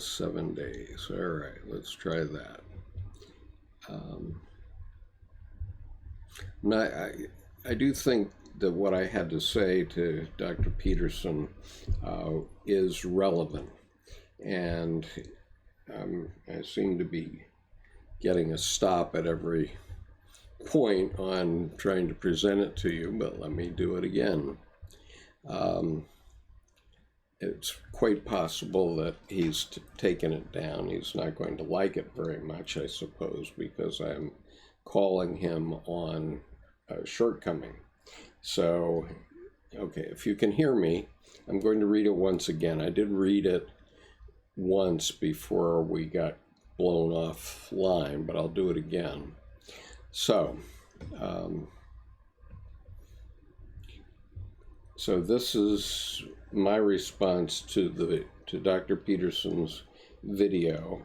7 days. All right, let's try that. I do think that what I had to say to Dr. Peterson is relevant, and I seem to be getting a stop at every point on trying to present it to you, but let me do it again. It's quite possible that he's taken it down. He's not going to like it very much, I suppose, because I'm calling him on a shortcoming. So, okay, if you can hear me, I'm going to read it once again. I did read it once before we got blown offline, but I'll do it again. So this is my response to Dr. Peterson's video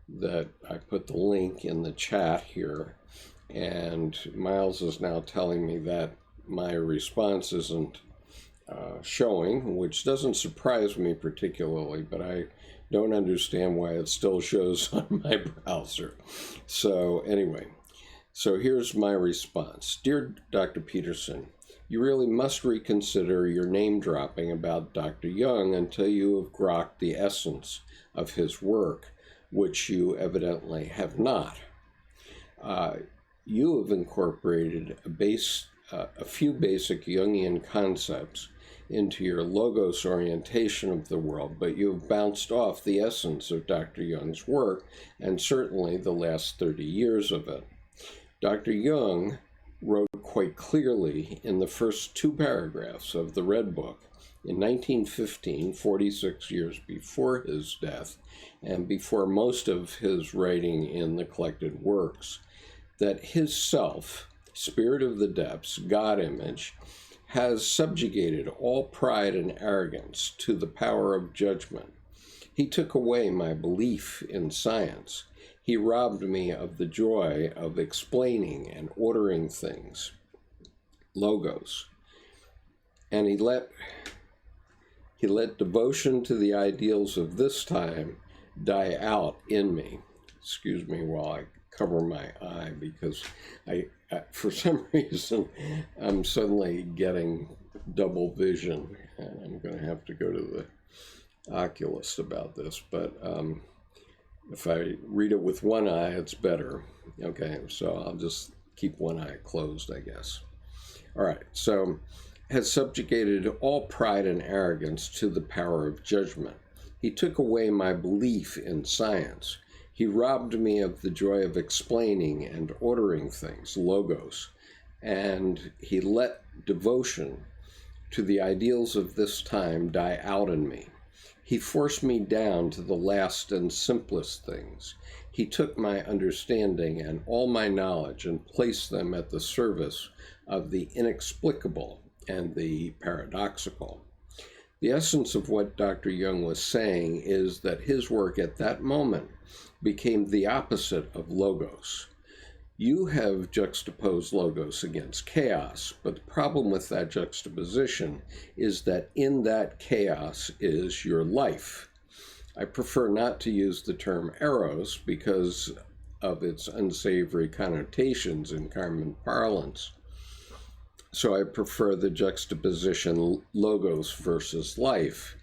that I put the link in the chat here, and Miles is now telling me that my response isn't showing, which doesn't surprise me particularly, but I don't understand why it still shows on my browser. So anyway, so here's my response. Dear Dr. Peterson, you really must reconsider your name dropping about Dr. Jung until you have grokked the essence of his work, which you evidently have not. You have incorporated a few basic Jungian concepts into your logos orientation of the world, but you have bounced off the essence of Dr. Jung's work, and certainly the last 30 years of it. Dr. Jung wrote quite clearly in the first 2 paragraphs of the Red Book in 1915, 46 years before his death, and before most of his writing in the collected works, that his self, spirit of the depths, God image, has subjugated all pride and arrogance to the power of judgment. He took away my belief in science. He robbed me of the joy of explaining and ordering things, logos, and he let devotion to the ideals of this time die out in me. Excuse me while I cover my eye, because I for some reason I'm suddenly getting double vision, and I'm going to have to go to the oculist about this, but if I read it with one eye, it's better. Okay, so I'll just keep one eye closed, I guess. All right, so has subjugated all pride and arrogance to the power of judgment. He took away my belief in science. He robbed me of the joy of explaining and ordering things, logos, and he let devotion to the ideals of this time die out in me. He forced me down to the last and simplest things. He took my understanding and all my knowledge and placed them at the service of the inexplicable and the paradoxical. The essence of what Dr. Jung was saying is that his work at that moment became the opposite of logos. You have juxtaposed logos against chaos, but the problem with that juxtaposition is that in that chaos is your life. I prefer not to use the term eros because of its unsavory connotations in common parlance. So I prefer the juxtaposition logos versus life.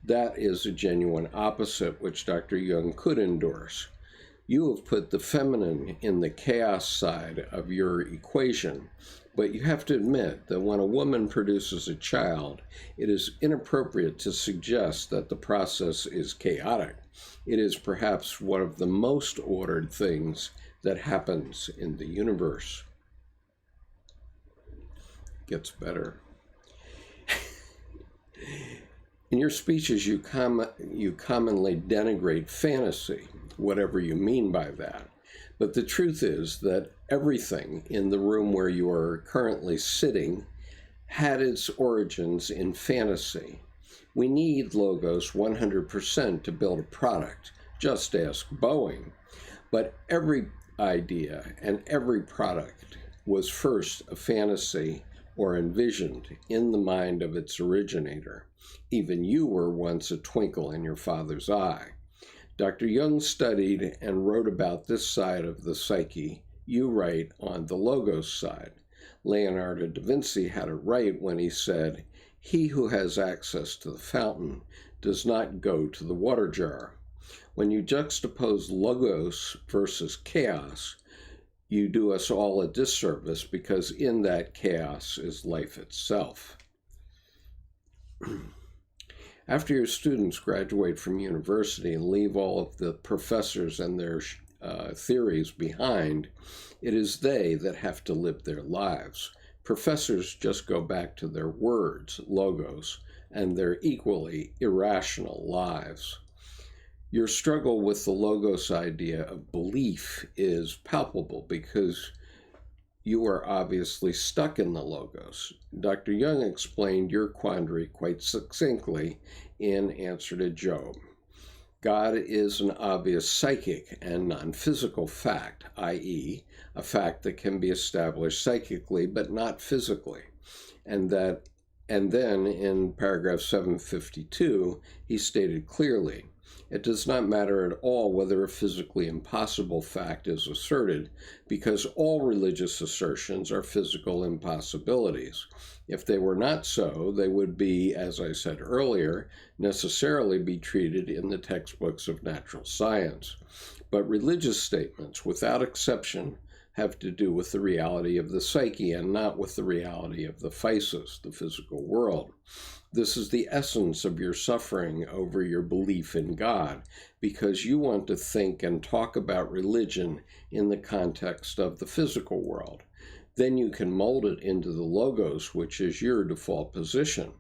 That is a genuine opposite which Dr. Jung could endorse. You have put the feminine in the chaos side of your equation, but you have to admit that when a woman produces a child, it is inappropriate to suggest that the process is chaotic. It is perhaps one of the most ordered things that happens in the universe. Gets better. In your speeches, you commonly denigrate fantasy, whatever you mean by that. But the truth is that everything in the room where you are currently sitting had its origins in fantasy. We need logos 100% to build a product. Just ask Boeing. But every idea and every product was first a fantasy or envisioned in the mind of its originator. Even you were once a twinkle in your father's eye. Dr. Jung studied and wrote about this side of the psyche. You write on the logos side. Leonardo da Vinci had it right when he said, "He who has access to the fountain does not go to the water jar." When you juxtapose logos versus chaos, you do us all a disservice, because in that chaos is life itself. After your students graduate from university and leave all of the professors and their theories behind, it is they that have to live their lives. Professors just go back to their words, logos, and their equally irrational lives. Your struggle with the logos idea of belief is palpable because you are obviously stuck in the logos. Dr. Jung explained your quandary quite succinctly in answer to Job. God is an obvious psychic and non-physical fact, i.e., a fact that can be established psychically but not physically. And then in paragraph 752, he stated clearly, it does not matter at all whether a physically impossible fact is asserted, because all religious assertions are physical impossibilities. If they were not so, they would be, as I said earlier, necessarily be treated in the textbooks of natural science. But religious statements, without exception, have to do with the reality of the psyche and not with the reality of the physis, the physical world. This is the essence of your suffering over your belief in God, because you want to think and talk about religion in the context of the physical world. Then you can mold it into the logos, which is your default position.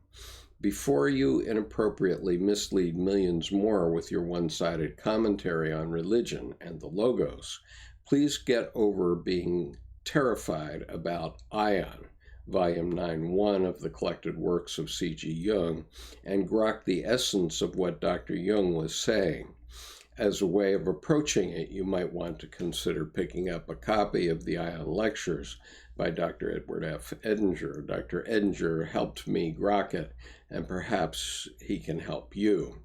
Before you inappropriately mislead millions more with your one-sided commentary on religion and the logos, please get over being terrified about Ion, Volume 9.1 of the Collected Works of C.G. Jung, and grok the essence of what Dr. Jung was saying. As a way of approaching it, you might want to consider picking up a copy of the Ion Lectures by Dr. Edward F. Edinger. Dr. Edinger helped me grok it, and perhaps he can help you.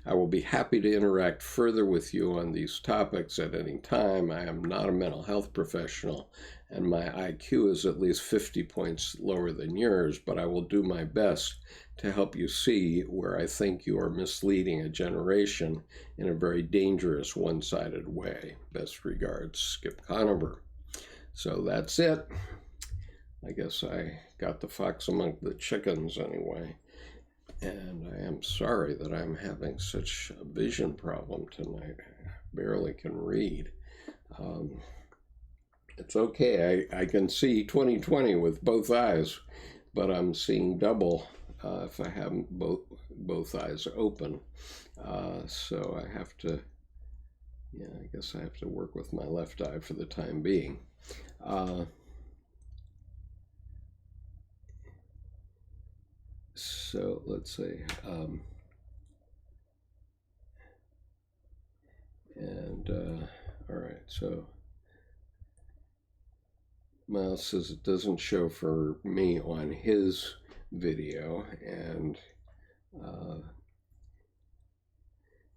I will be happy to interact further with you on these topics at any time. I am not a mental health professional, and my IQ is at least 50 points lower than yours, but I will do my best to help you see where I think you are misleading a generation in a very dangerous one-sided way. Best regards, Skip Conover. So that's it. I guess I got the fox among the chickens anyway. And I am sorry that I'm having such a vision problem tonight. I barely can read. It's okay. I can see 20/20 with both eyes, but I'm seeing double if I have both eyes open. So I have to, I guess I have to work with my left eye for the time being. So let's see. All right, so Miles says it doesn't show for me on his video, and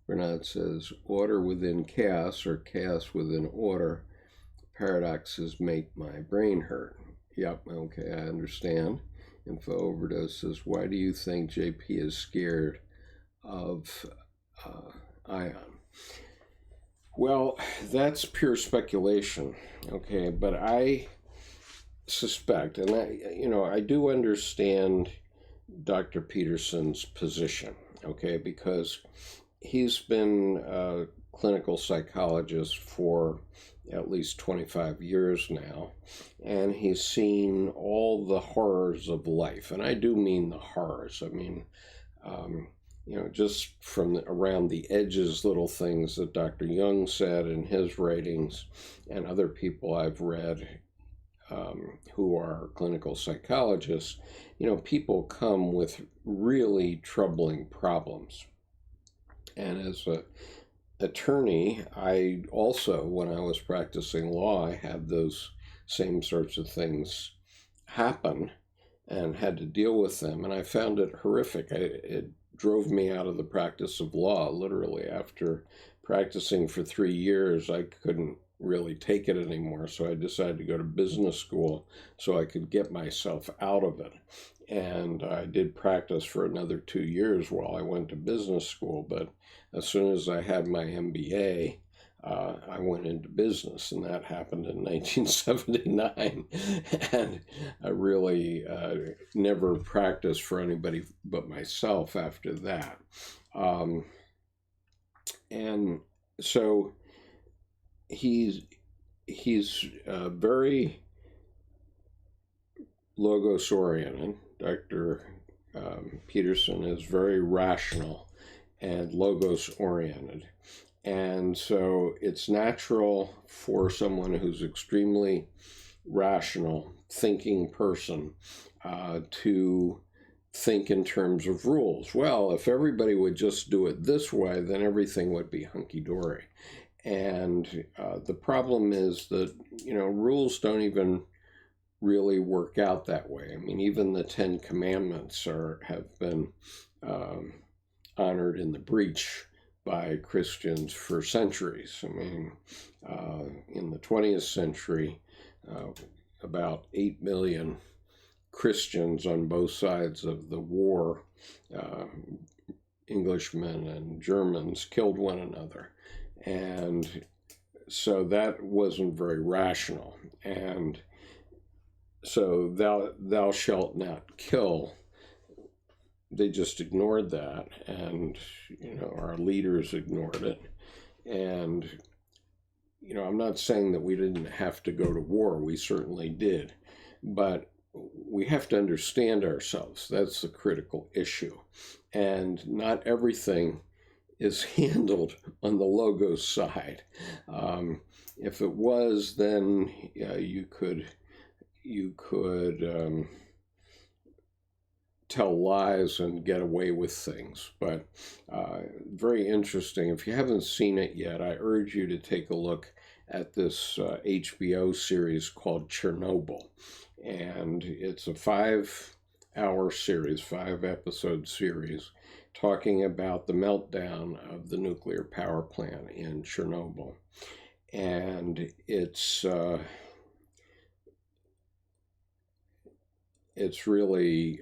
Bernard says order within chaos or chaos within order. Paradoxes make my brain hurt. Yep, okay, I understand. Info Overdose says, why do you think JP is scared of Ion? Well, that's pure speculation, okay, but I suspect, and I do understand Dr. Peterson's position, okay, because he's been a clinical psychologist for at least 25 years now, and he's seen all the horrors of life, and I do mean the horrors. I mean, just from around the edges, little things that Dr. Jung said in his writings, and other people I've read who are clinical psychologists, people come with really troubling problems. And as a attorney, I also, when I was practicing law, I had those same sorts of things happen and had to deal with them, and I found it horrific. It drove me out of the practice of law, literally, after practicing for 3 years, I couldn't really take it anymore. So I decided to go to business school so I could get myself out of it. And I did practice for another 2 years while I went to business school. But as soon as I had my MBA, I went into business, and that happened in 1979. And I really never practiced for anybody but myself after that. And so he's very logos oriented. Dr. Peterson is very rational and logos oriented. And so it's natural for someone who's extremely rational, thinking person to think in terms of rules. Well, if everybody would just do it this way, then everything would be hunky-dory. And the problem is that, rules don't even really work out that way. I mean, even the 10 Commandments have been honored in the breach by Christians for centuries. I mean, in the 20th century, about 8 million Christians on both sides of the war, Englishmen and Germans, killed one another. And so that wasn't very rational. And so thou shalt not kill, they just ignored that. And, our leaders ignored it. And, I'm not saying that we didn't have to go to war. We certainly did. But we have to understand ourselves. That's the critical issue. And not everything is handled on the logos side. If it was, then you could tell lies and get away with things. But very interesting. If you haven't seen it yet, I urge you to take a look at this HBO series called Chernobyl. And it's a 5-hour series, 5-episode series, talking about the meltdown of the nuclear power plant in Chernobyl. And it's really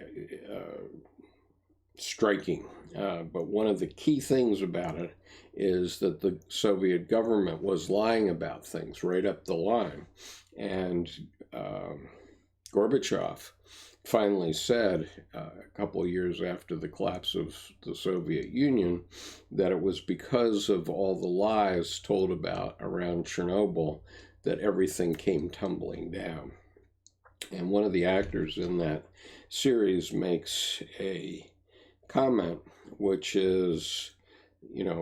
striking. But one of the key things about it is that the Soviet government was lying about things right up the line. And Gorbachev finally said a couple of years after the collapse of the Soviet Union that it was because of all the lies told about around Chernobyl that everything came tumbling down. And one of the actors in that series makes a comment, which is,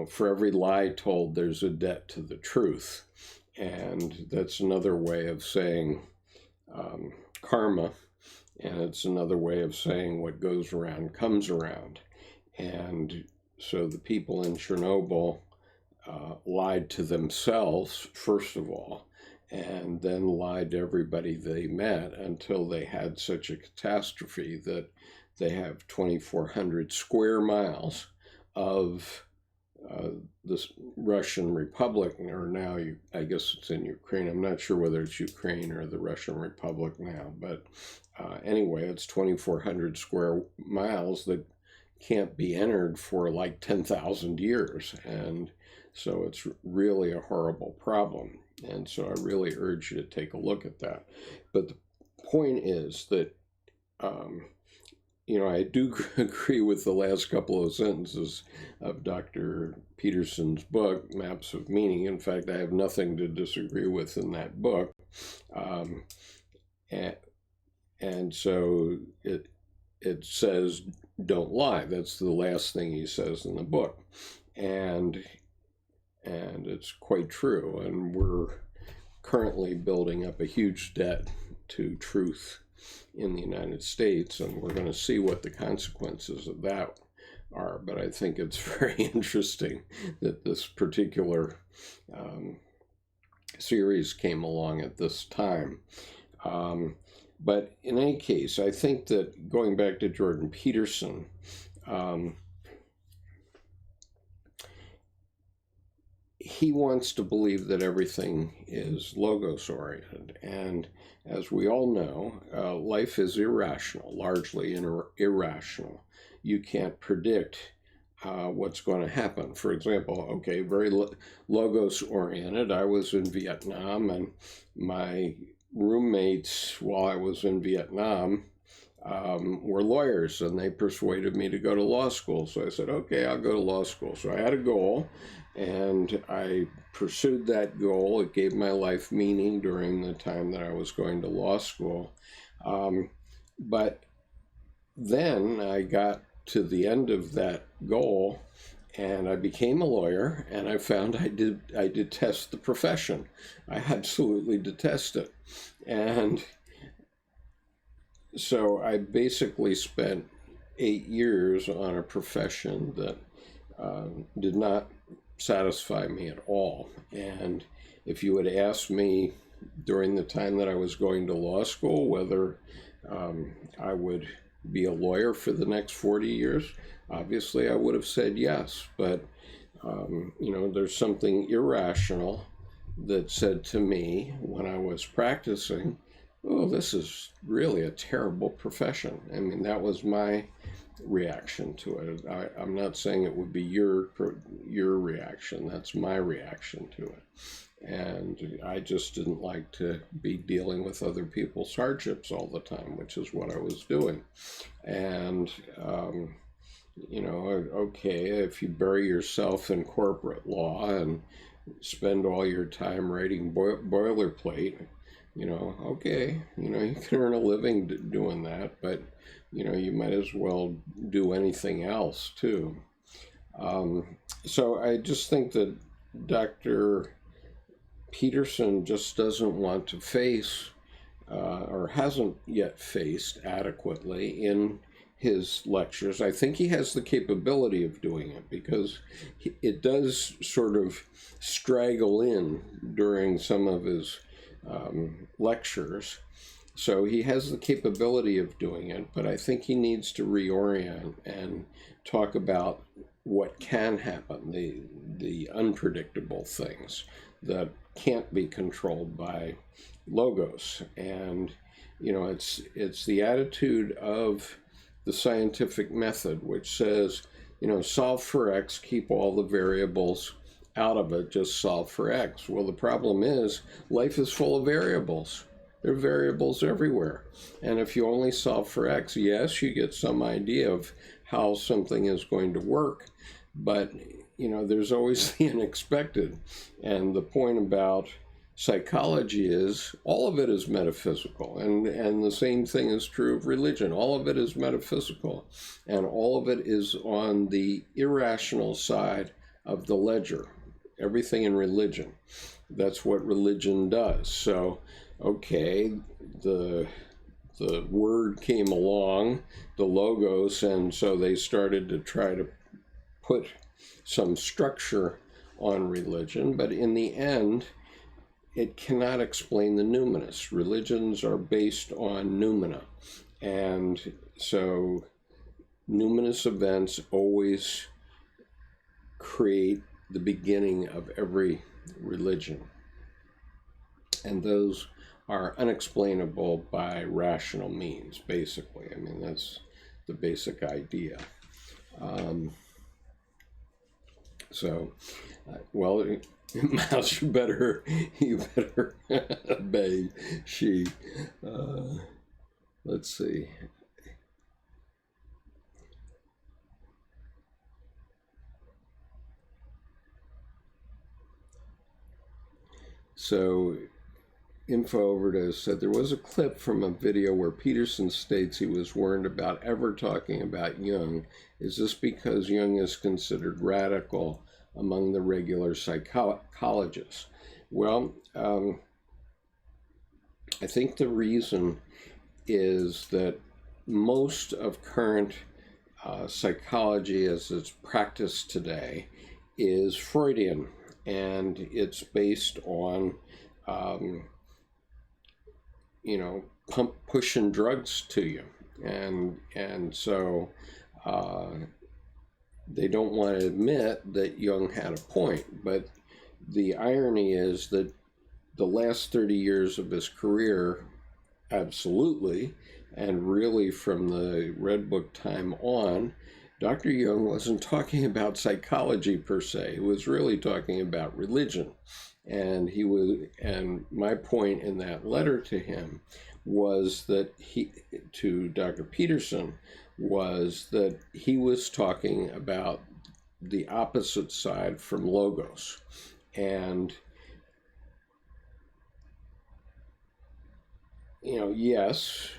for every lie told, there's a debt to the truth. And that's another way of saying karma. And it's another way of saying what goes around comes around. And so the people in Chernobyl lied to themselves, first of all, and then lied to everybody they met until they had such a catastrophe that they have 2,400 square miles of this Russian Republic, or now I guess it's in Ukraine. I'm not sure whether it's Ukraine or the Russian Republic now, but anyway, it's 2,400 square miles that can't be entered for like 10,000 years. And so it's really a horrible problem. And so I really urge you to take a look at that. But the point is that, I do agree with the last couple of sentences of Dr. Peterson's book, Maps of Meaning. In fact, I have nothing to disagree with in that book. And so it says, don't lie. That's the last thing he says in the book. And it's quite true. And we're currently building up a huge debt to truth in the United States, and we're going to see what the consequences of that are. But I think it's very interesting that this particular series came along at this time. But in any case, I think that going back to Jordan Peterson, he wants to believe that everything is logos oriented. And as we all know, life is irrational, largely irrational. You can't predict what's going to happen. For example, okay, very logos oriented. I was in Vietnam, and my roommates while I was in Vietnam were lawyers, and they persuaded me to go to law school. So I said, okay, I'll go to law school. So I had a goal, and I pursued that goal. It gave my life meaning during the time that I was going to law school. But then I got to the end of that goal, and I became a lawyer, and I found I detest the profession. I absolutely detest it. And so I basically spent 8 years on a profession that did not satisfy me at all. And if you had asked me during the time that I was going to law school whether I would be a lawyer for the next 40 years, obviously I would have said yes. But, there's something irrational that said to me when I was practicing, oh, this is really a terrible profession. I mean, that was my reaction to it. I'm not saying it would be your reaction. That's my reaction to it. And I just didn't like to be dealing with other people's hardships all the time, which is what I was doing. And, okay, if you bury yourself in corporate law and spend all your time writing boilerplate, okay, you can earn a living doing that, but, you might as well do anything else too. So I just think that Dr. Peterson just doesn't want to face, or hasn't yet faced adequately in his lectures. I think he has the capability of doing it because it does sort of straggle in during some of his lectures. So he has the capability of doing it, but I think he needs to reorient and talk about what can happen, the unpredictable things that can't be controlled by logos. And, it's the attitude of the scientific method, which says, solve for X, keep all the variables out of it, just solve for X. Well, the problem is life is full of variables. There are variables everywhere. And if you only solve for X, yes, you get some idea of how something is going to work, but there's always the unexpected. And the point about psychology is all of it is metaphysical, and the same thing is true of religion. All of it is metaphysical, and all of it is on the irrational side of the ledger. Everything in religion, that's what religion does. So, okay, the word came along, the logos, and so they started to try to put some structure on religion, but in the end, it cannot explain the numinous. Religions are based on noumena, and so numinous events always create the beginning of every religion, and those are unexplainable by rational means, basically. I mean, that's the basic idea. Well, Mouse, you better obey. Let's see. So, Info Overdose said there was a clip from a video where Peterson states he was warned about ever talking about Jung. Is this because Jung is considered radical among the regular psychologists? Well, I think the reason is that most of current psychology as it's practiced today is Freudian, and it's based on pushing drugs to you, and so they don't want to admit that Jung had a point. But the irony is that the last 30 years of his career, absolutely, and really from the Red Book time on, Dr. Jung wasn't talking about psychology per se. He was really talking about religion. And my point in that letter to him was that to Dr. Peterson, was that he was talking about the opposite side from logos. And, yes,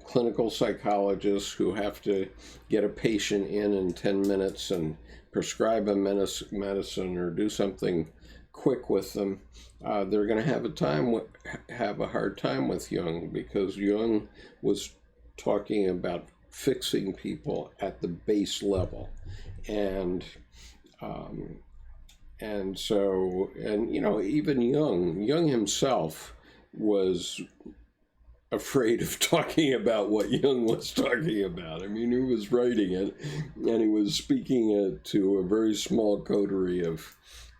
clinical psychologists who have to get a patient in 10 minutes and prescribe a medicine or do something quick with them, they're going to have a hard time with Jung, because Jung was talking about fixing people at the base level. And even Jung himself was afraid of talking about what Jung was talking about. I mean, he was writing it, and he was speaking it to a very small coterie of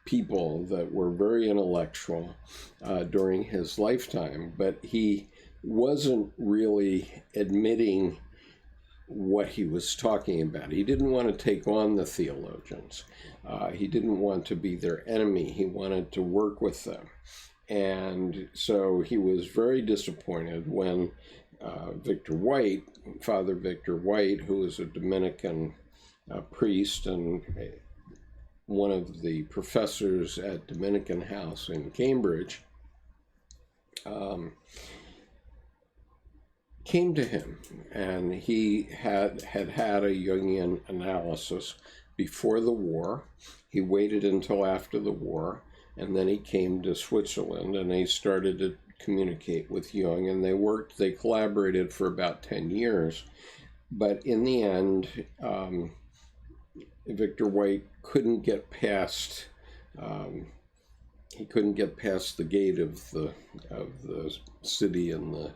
people that were very intellectual during his lifetime, but he wasn't really admitting what he was talking about. He didn't want to take on the theologians. He didn't want to be their enemy. He wanted to work with them. And so he was very disappointed when Father Victor White, who was a Dominican priest and one of the professors at Dominican House in Cambridge, came to him, and he had a Jungian analysis before the war. He waited until after the war, and then he came to Switzerland, and he started to communicate with Jung, and they collaborated for about 10 years. But in the end, Victor White couldn't get past the gate of the city in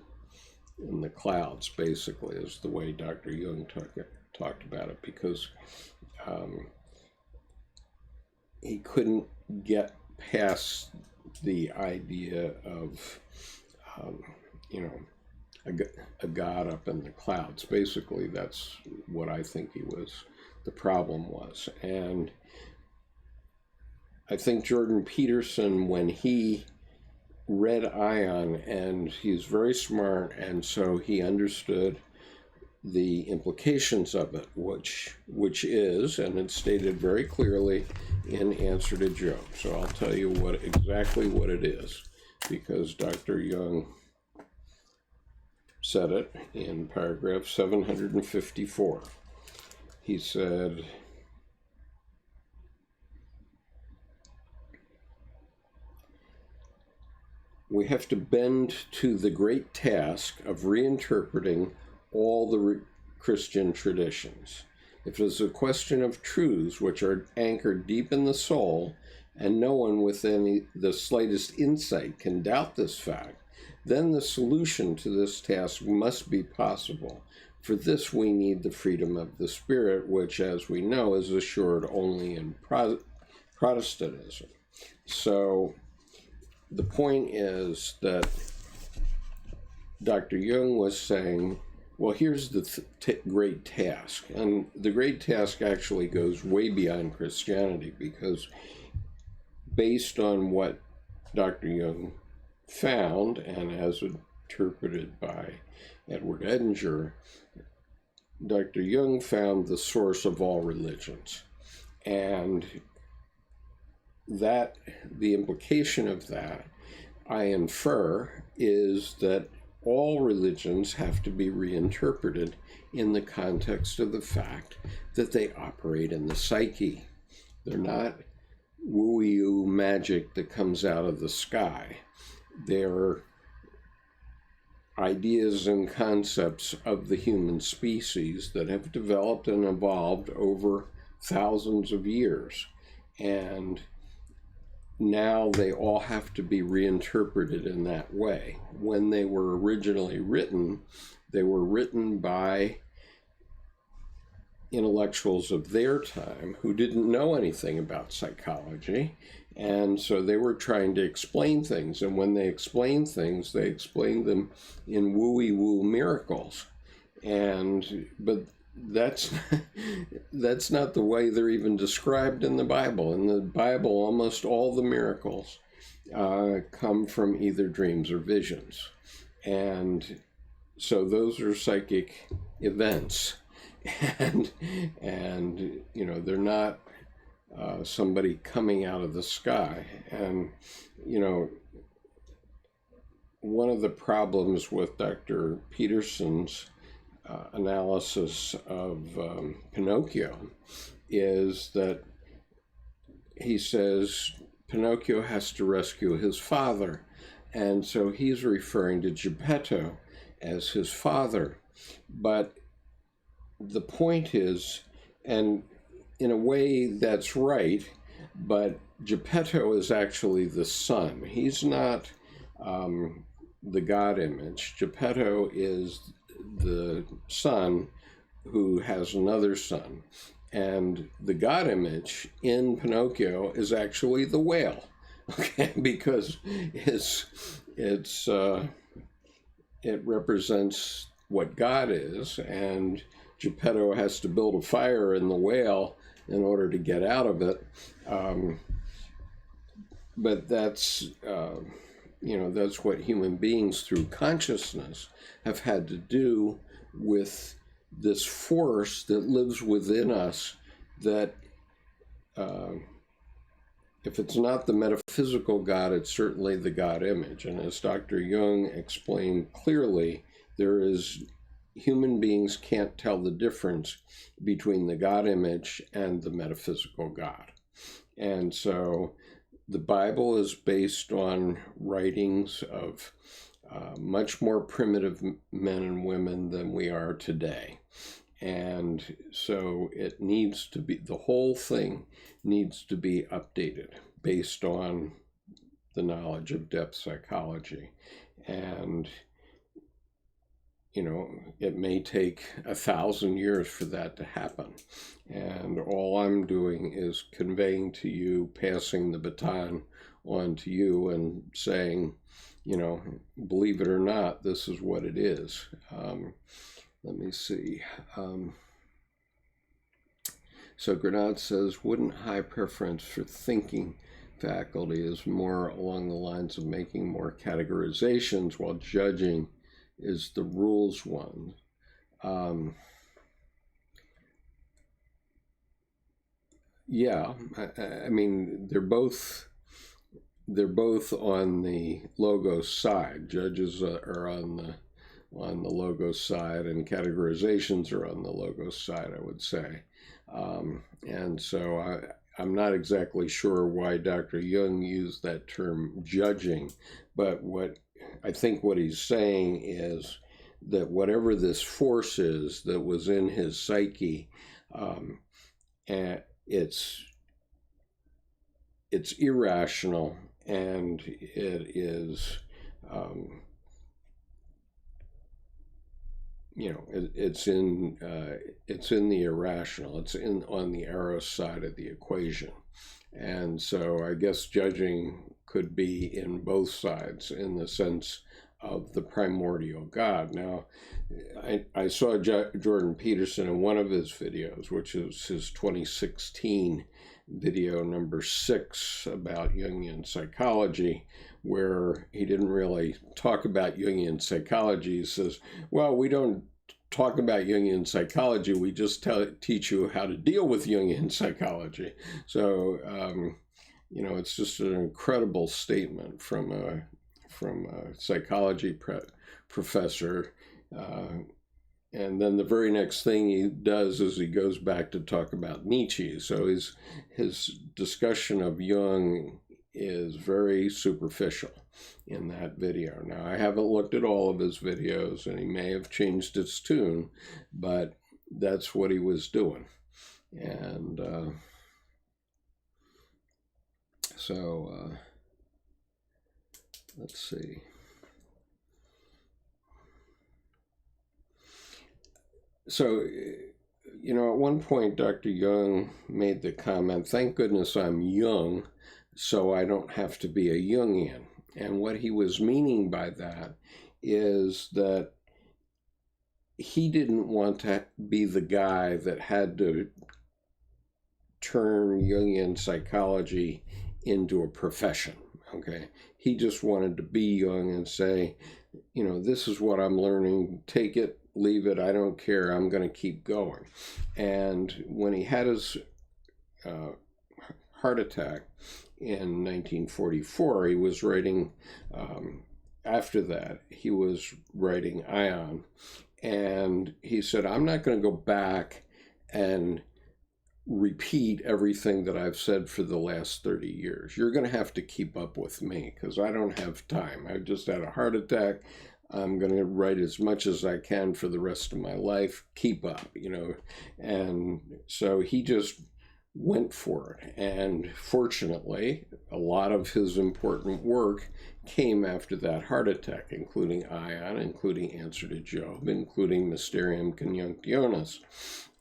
the clouds, basically, is the way Dr. Jung talked about it, because he couldn't get past the idea of a God up in the clouds. Basically, that's what I think the problem was. And I think Jordan Peterson, when he read Ion, and he's very smart, and so he understood the implications of it, which is, and it's stated very clearly in Answer to Job. So I'll tell you exactly what it is, because Dr. Jung said it in paragraph 754. He said, "We have to bend to the great task of reinterpreting all the Christian traditions. If it is a question of truths which are anchored deep in the soul, and no one with the slightest insight can doubt this fact, then the solution to this task must be possible. For this we need the freedom of the spirit, which, as we know, is assured only in Protestantism." So the point is that Dr. Jung was saying, well, here's the great task. And the great task actually goes way beyond Christianity, because based on what Dr. Jung found, and as interpreted by Edward Edinger, Dr. Jung found the source of all religions. And that the implication of that, I infer, is that all religions have to be reinterpreted in the context of the fact that they operate in the psyche. They're not woo-woo magic that comes out of the sky. They're ideas and concepts of the human species that have developed and evolved over thousands of years. And now they all have to be reinterpreted in that way. When they were originally written, they were written by intellectuals of their time who didn't know anything about psychology. And so they were trying to explain things. And when they explained things, they explained them in wooey-woo miracles. But that's that's not the way they're even described in the Bible. In the Bible, almost all the miracles come from either dreams or visions. And so those are psychic events. And you know, they're not somebody coming out of the sky. And, you know, one of the problems with Dr. Peterson's analysis of Pinocchio is that he says Pinocchio has to rescue his father. And so he's referring to Geppetto as his father. But the point is, and in a way that's right, but Geppetto is actually the son. He's not the God image. Geppetto is the son who has another son. And the God image in Pinocchio is actually the whale, okay? Because it represents what God is, and Geppetto has to build a fire in the whale in order to get out of it. But that's, you know, that's what human beings through consciousness have had to do with this force that lives within us that, if it's not the metaphysical God, it's certainly the God image. And as Dr. Jung explained clearly, human beings can't tell the difference between the God image and the metaphysical God. And so the Bible is based on writings of much more primitive men and women than we are today. And so it needs to be, the whole thing needs to be updated based on the knowledge of depth psychology. And, you know, it may take 1,000 years for that to happen. And all I'm doing is conveying to you, passing the baton on to you and saying, you know, believe it or not, this is what it is. Let me see. So Grenade says, wouldn't high preference for thinking faculty is more along the lines of making more categorizations while judging is the rules one? Yeah, I mean, they're both on the logos side. Judges are on the logos side, and categorizations are on the logos side, I would say. And so I'm not exactly sure why Dr. Jung used that term judging, but I think what he's saying is that whatever this force is that was in his psyche, and it's irrational, and it is, you know, it's in the irrational. It's on the Eros side of the equation. And so I guess judging could be in both sides in the sense of the primordial God. Now, I saw Jordan Peterson in one of his videos, which is his 2016 video number 6 about Jungian psychology, where he didn't really talk about Jungian psychology. He says, well, we don't talk about Jungian psychology, we just teach you how to deal with Jungian psychology. So, you know, it's just an incredible statement from a psychology professor. And then the very next thing he does is he goes back to talk about Nietzsche. So his discussion of Jung is very superficial in that video. Now, I haven't looked at all of his videos, and he may have changed his tune, but that's what he was doing. And so let's see. So you know, at one point, Dr. Jung made the comment, thank goodness I'm young, so I don't have to be a Jungian. And what he was meaning by that is that he didn't want to be the guy that had to turn Jungian psychology into a profession, okay? He just wanted to be Jung and say, you know, this is what I'm learning, take it, leave it, I don't care, I'm going to keep going. And when he had his heart attack in 1944, he was writing, after that, he was writing Ion, and he said, I'm not going to go back and repeat everything that I've said for the last 30 years. You're going to have to keep up with me because I don't have time. I just had a heart attack. I'm going to write as much as I can for the rest of my life. Keep up, you know. And so he just went for it. And fortunately, a lot of his important work came after that heart attack, including Ion, including Answer to Job, including Mysterium Conjunctionis.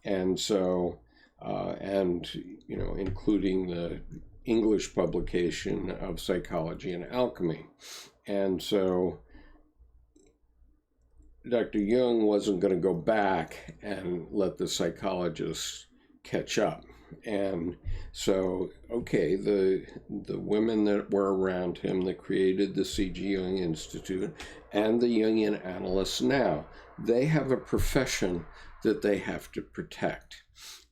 And so, you know, including the English publication of Psychology and Alchemy. And so Dr. Jung wasn't going to go back and let the psychologists catch up. And so, okay, the women that were around him that created the C.G. Jung Institute and the Jungian analysts now, they have a profession that they have to protect.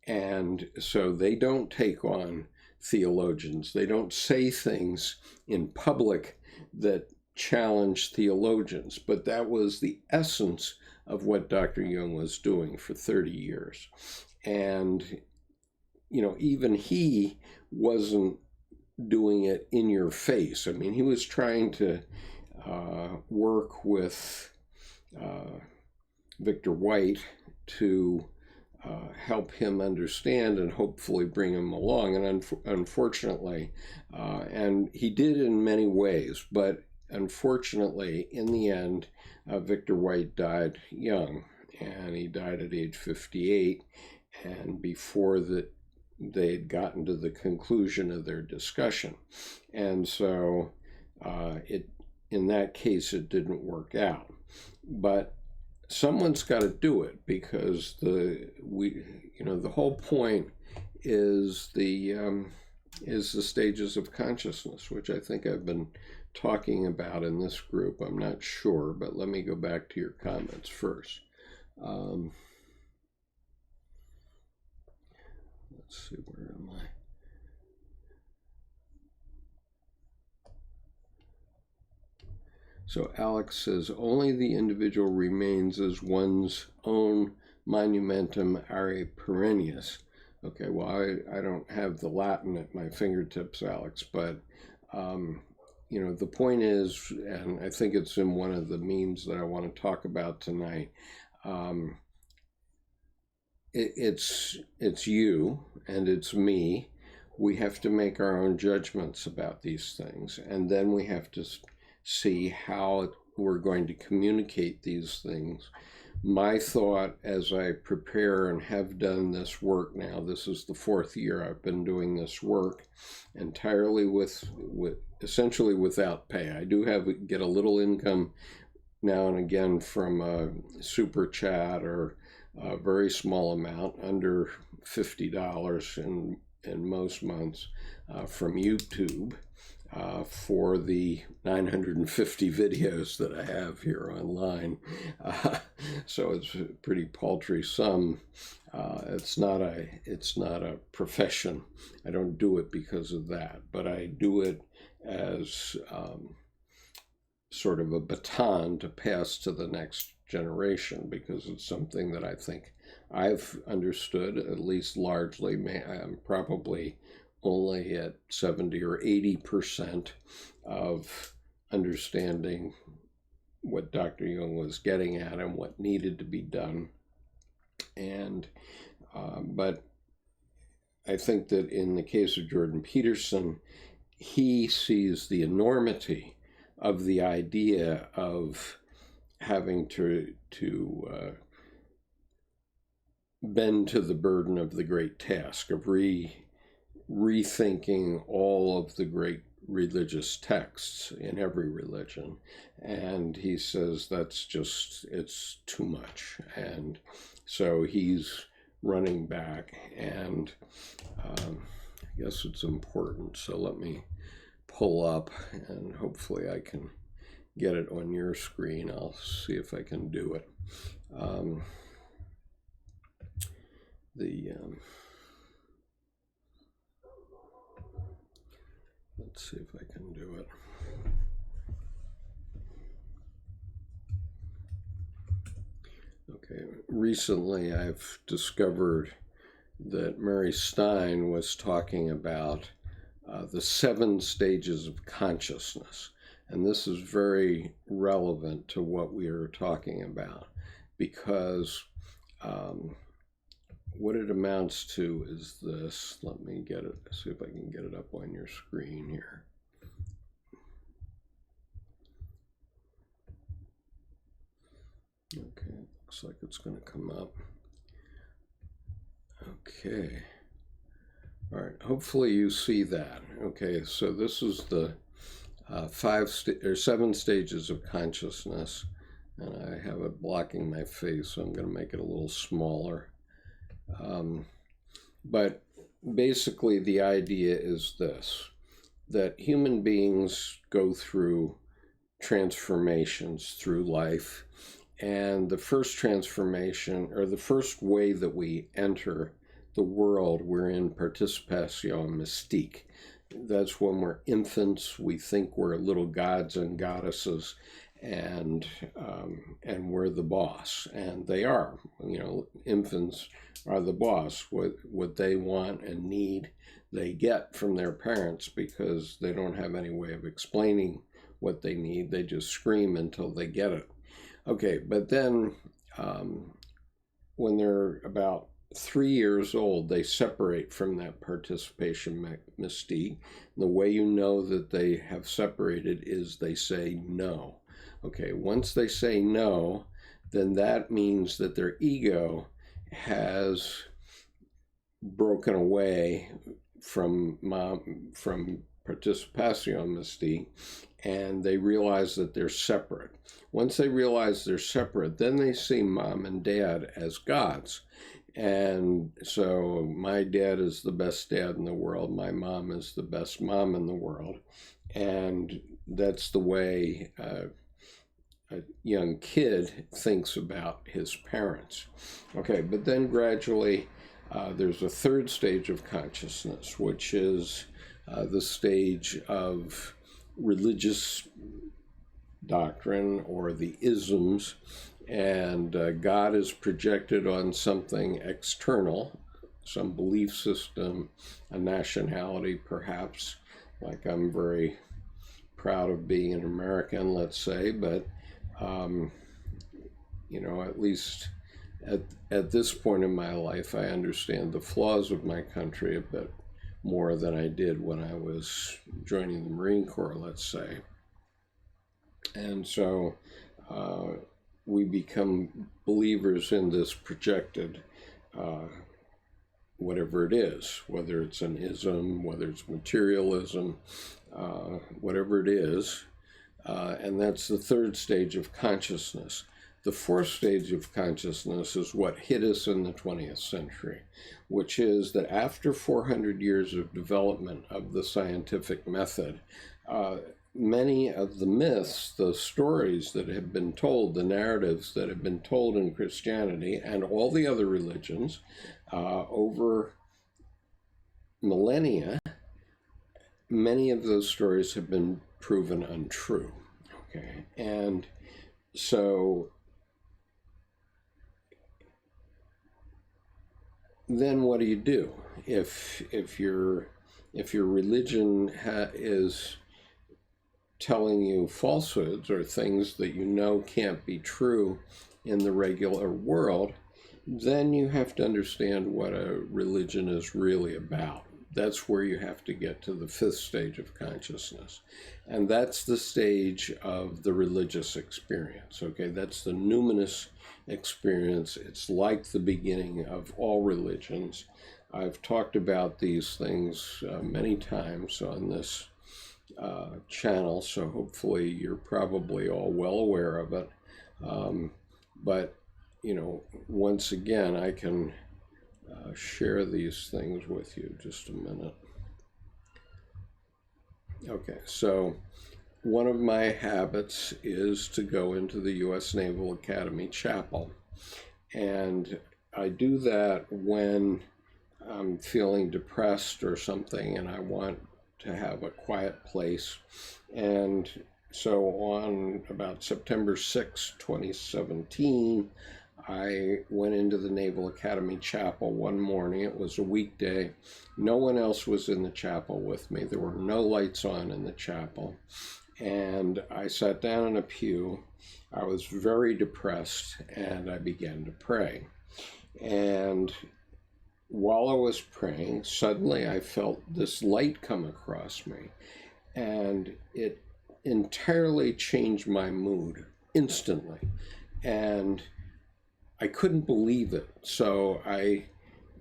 And so they don't take on theologians. They don't say things in public that challenge theologians. But that was the essence of what Dr. Jung was doing for 30 years. And, you know, even he wasn't doing it in your face. I mean, he was trying to work with Victor White to help him understand and hopefully bring him along. And unfortunately, and he did in many ways, but unfortunately, in the end, Victor White died young, and he died at age 58, and before they'd gotten to the conclusion of their discussion. And so in that case, it didn't work out. But someone's got to do it, because the whole point is the stages of consciousness, which I think I've been talking about in this group. I'm not sure, but let me go back to your comments first. Let's see, where am I? So Alex says, only the individual remains as one's own monumentum are perennius. Okay, well, I don't have the Latin at my fingertips, Alex, but, you know, the point is, and I think it's in one of the memes that I want to talk about tonight, it's you and it's me. We have to make our own judgments about these things, and then we have to see how we're going to communicate these things. My thought as I prepare and have done this work now, this is the 4th year I've been doing this work entirely with essentially without pay. I do get a little income now and again from a super chat or a very small amount, under $50 in most months, from YouTube. For the 950 videos that I have here online. So it's a pretty paltry sum. It's not a profession. I don't do it because of that, but I do it as sort of a baton to pass to the next generation, because it's something that I think I've understood, at least largely. I'm probably only at 70 or 80% of understanding what Dr. Jung was getting at and what needed to be done. And but I think that in the case of Jordan Peterson, he sees the enormity of the idea of having to bend to the burden of the great task of rethinking all of the great religious texts in every religion. And he says that's just, it's too much. And so he's running back, and I guess it's important. So let me pull up, and hopefully I can get it on your screen. I'll see if I can do it. Let's see if I can do it. Okay, recently I've discovered that Mary Stein was talking about the 7 stages of consciousness. And this is very relevant to what we are talking about, because what it amounts to is this. Let me get it, see if I can get it up on your screen here. Okay, looks like it's going to come up. Okay. All right, hopefully you see that. Okay, so this is the 7 stages of consciousness, and I have it blocking my face, so I'm going to make it a little smaller. But basically the idea is this, that human beings go through transformations through life, and the first transformation, or the first way that we enter the world, we're in participation mystique. That's when we're infants. We think we're little gods and goddesses, and we're the boss. And they are. You know, infants are the boss. What they want and need, they get from their parents, because they don't have any way of explaining what they need. They just scream until they get it. Okay, but then when they're about 3 years old, they separate from that participation mystique. The way you know that they have separated is they say no. Okay, once they say no, then that means that their ego has broken away from participation mystique, and they realize that they're separate. Once they realize they're separate, then they see mom and dad as gods. And so my dad is the best dad in the world. My mom is the best mom in the world. And that's the way a young kid thinks about his parents. Okay, but then gradually there's a 3rd stage of consciousness, which is the stage of religious doctrine, or the isms, and God is projected on something external, some belief system, a nationality perhaps, like I'm very proud of being an American, let's say, but you know, at least at this point in my life, I understand the flaws of my country a bit more than I did when I was joining the Marine Corps, let's say. And so we become believers in this projected whatever it is, whether it's an ism, whether it's materialism, whatever it is. And that's the 3rd stage of consciousness. The 4th stage of consciousness is what hit us in the 20th century, which is that after 400 years of development of the scientific method, many of the myths, the stories that have been told, the narratives that have been told in Christianity and all the other religions over millennia, many of those stories have been proven untrue. Okay, and so then what do you do if your religion is telling you falsehoods or things that you know can't be true in the regular world? Then you have to understand what a religion is really about. That's where you have to get to the fifth stage of consciousness. And that's the stage of the religious experience, okay? That's the numinous experience. It's like the beginning of all religions. I've talked about these things many times on this channel, so hopefully you're probably all well aware of it. But, you know, once again, I can share these things with you. Just a minute. Okay, so one of my habits is to go into the U.S. Naval Academy Chapel. And I do that when I'm feeling depressed or something and I want to have a quiet place. And so on about September 6, 2017, I went into the Naval Academy Chapel one morning. It was a weekday. No one else was in the chapel with me. There were no lights on in the chapel. And I sat down in a pew. I was very depressed, and I began to pray. And while I was praying, suddenly I felt this light come across me, and it entirely changed my mood instantly. And I couldn't believe it. So I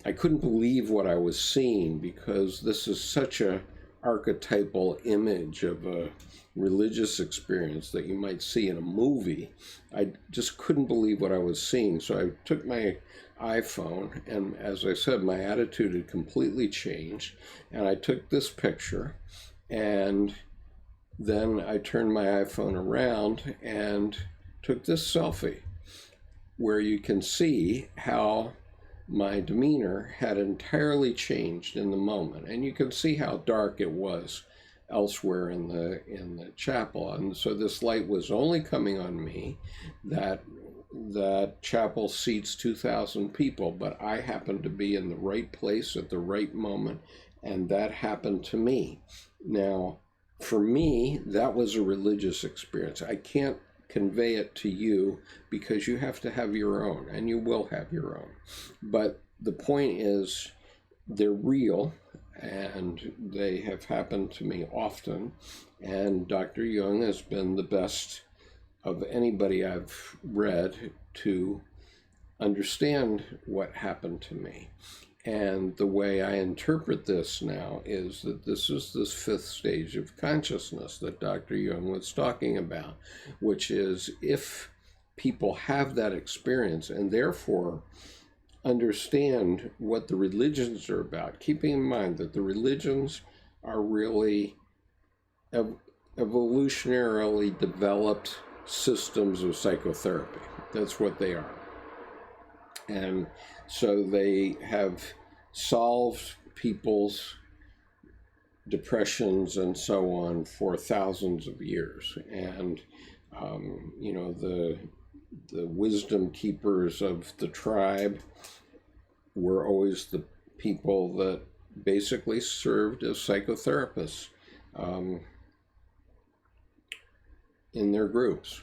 couldn't believe what I was seeing, because this is such a archetypal image of a religious experience that you might see in a movie. I just couldn't believe what I was seeing. So I took my iPhone, and as I said, my attitude had completely changed. And I took this picture, and then I turned my iPhone around and took this selfie, where you can see how my demeanor had entirely changed in the moment. And you can see how dark it was elsewhere in the chapel. And so this light was only coming on me. That chapel seats 2,000 people, but I happened to be in the right place at the right moment, and that happened to me. Now, for me, that was a religious experience. I can't convey it to you because you have to have your own, and you will have your own. But the point is, they're real, and they have happened to me often. And Dr. Jung has been the best of anybody I've read to understand what happened to me. And the way I interpret this now is that this is this fifth stage of consciousness that Dr. Jung was talking about, which is if people have that experience and therefore understand what the religions are about, keeping in mind that the religions are really evolutionarily developed systems of psychotherapy. That's what they are. And so they have solved people's depressions and so on for thousands of years. And, you know, the wisdom keepers of the tribe were always the people that basically served as psychotherapists in their groups.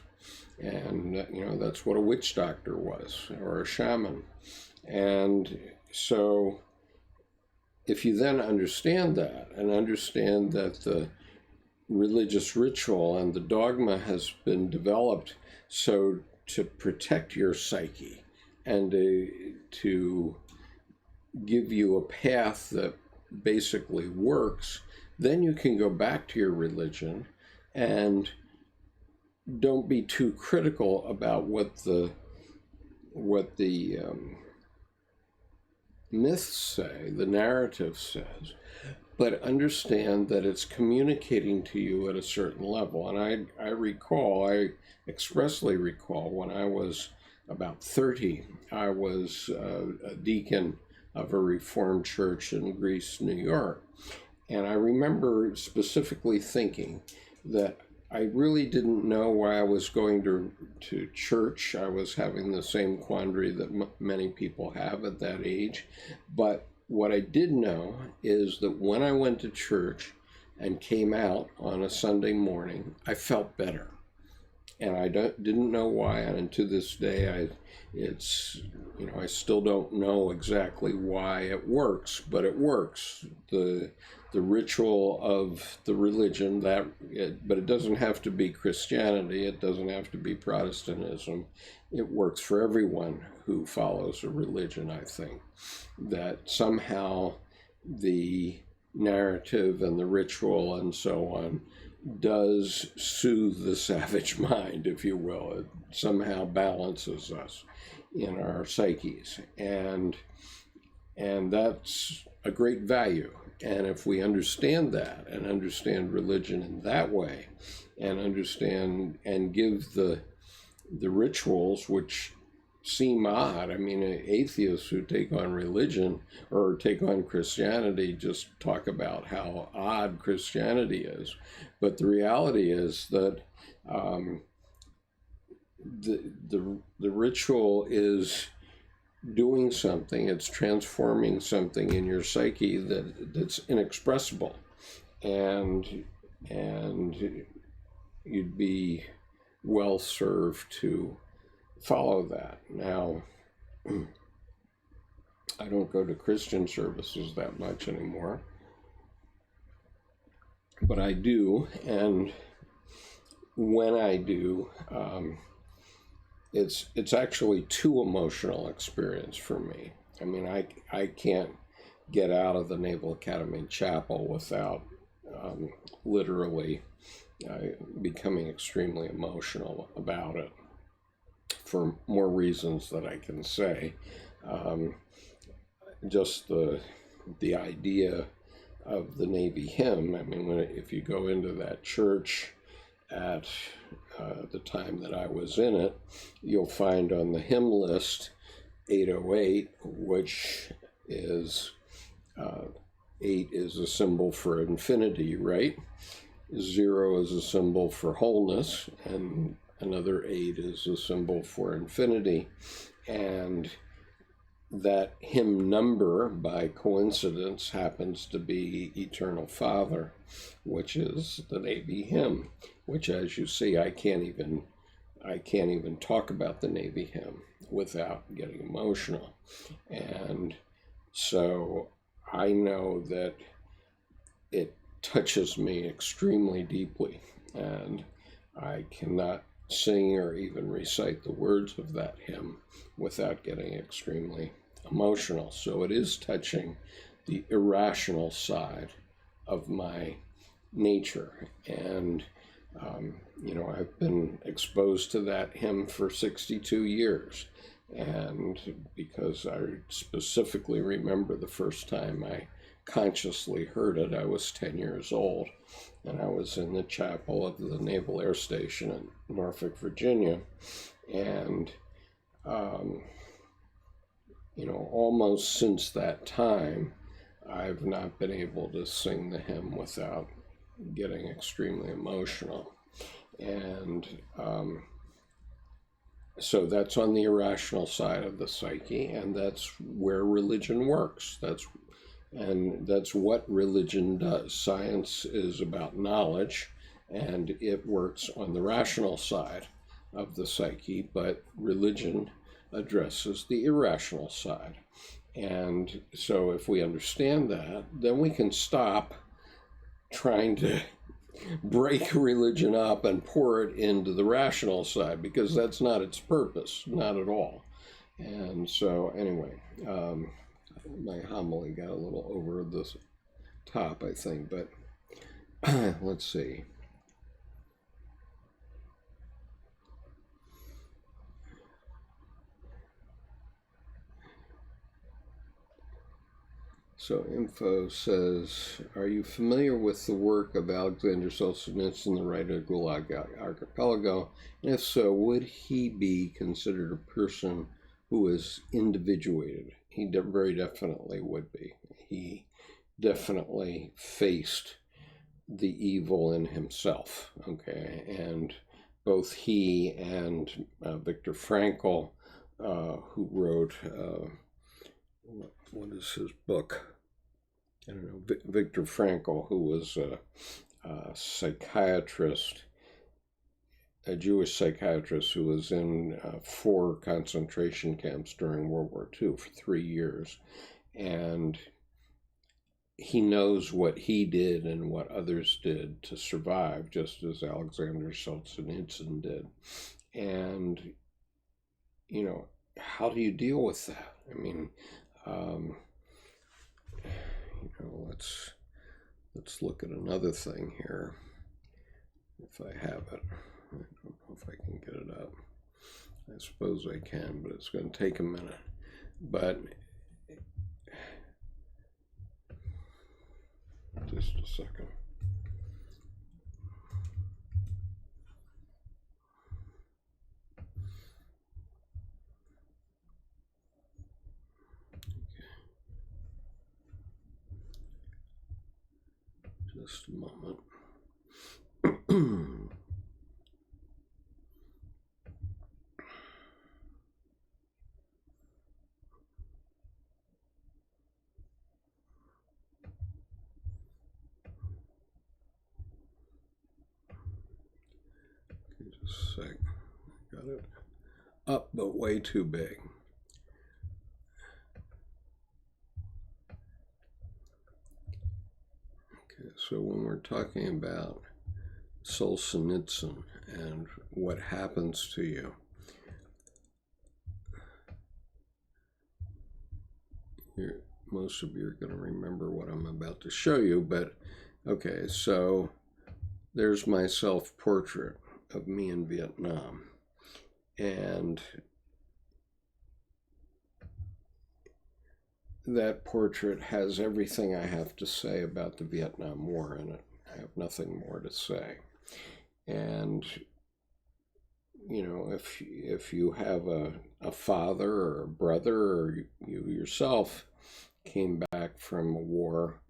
And, you know, that's what a witch doctor was, or a shaman. And so if you then understand that, and understand that the religious ritual and the dogma has been developed so to protect your psyche and to give you a path that basically works, then you can go back to your religion and don't be too critical about what the myths say, the narrative says, but understand that it's communicating to you at a certain level. And I expressly recall when I was about 30, I was a deacon of a Reformed church in Greece, New York. And I remember specifically thinking that I really didn't know why I was going to church. I was having the same quandary that many people have at that age. But what I did know is that when I went to church and came out on a Sunday morning, I felt better. and I didn't know why, and to this day, I still don't know exactly why it works, but it works. The ritual of the religion but it doesn't have to be Christianity. It doesn't have to be Protestantism. It works for everyone who follows a religion. I think that somehow the narrative and the ritual and so on does soothe the savage mind, if you will. It somehow balances us in our psyches, and that's a great value. And if we understand that and understand religion in that way, and understand and give the rituals, which seem odd. I mean, atheists who take on religion or take on Christianity just talk about how odd Christianity is. But the reality is that the ritual is doing something. It's transforming something in your psyche that's inexpressible, and you'd be well served to follow that. Now, I don't go to Christian services that much anymore, but I do, and when I do, it's actually too emotional experience for me. I mean, I can't get out of the Naval Academy Chapel without literally becoming extremely emotional about it, for more reasons that I can say. Just the idea of the Navy hymn. I mean, if you go into that church at the time that I was in it, you'll find on the hymn list 808, which is 8 is a symbol for infinity, right? 0 is a symbol for wholeness, and another 8 is a symbol for infinity. And that hymn number, by coincidence, happens to be Eternal Father, which is the Navy hymn, which, as you see, I can't even talk about the Navy hymn without getting emotional. And so I know that it touches me extremely deeply, and I cannot sing or even recite the words of that hymn without getting extremely emotional. So it is touching the irrational side of my nature. And I've been exposed to that hymn for 62 years. And because I specifically remember the first time I consciously heard it, I was 10 years old, and I was in the chapel of the Naval Air Station in Norfolk, Virginia. And almost since that time, I've not been able to sing the hymn without getting extremely emotional. And so that's on the irrational side of the psyche, and that's where religion works. That's what religion does. Science is about knowledge, and it works on the rational side of the psyche, but religion addresses the irrational side. And so if we understand that, then we can stop trying to break religion up and pour it into the rational side, because that's not its purpose, not at all. And so anyway, my homily got a little over the top, I think, but let's see. So info says, are you familiar with the work of Alexander Solzhenitsyn, the writer of Gulag Archipelago? And if so, would he be considered a person who is individuated? He very definitely would be. He definitely faced the evil in himself, okay? And both he and Viktor Frankl, who wrote, what is his book? I don't know, Viktor Frankl, who was a psychiatrist a Jewish psychiatrist who was in 4 concentration camps during World War II for 3 years. And he knows what he did and what others did to survive, just as Alexander Solzhenitsyn did. And, you know, how do you deal with that? I mean, you know, let's look at another thing here. If I have it, I don't know if I can get it up. I suppose I can, but it's going to take a minute. But just a second. Okay. Just a moment. Just a sec. Got it up, but way too big. Okay, so when we're talking about Solzhenitsyn and what happens to you, most of you are going to remember what I'm about to show you, but okay, so there's my self-portrait of me in Vietnam. And that portrait has everything I have to say about the Vietnam War in it. I have nothing more to say. And, you know, if you have a father or a brother, or you yourself came back from a war,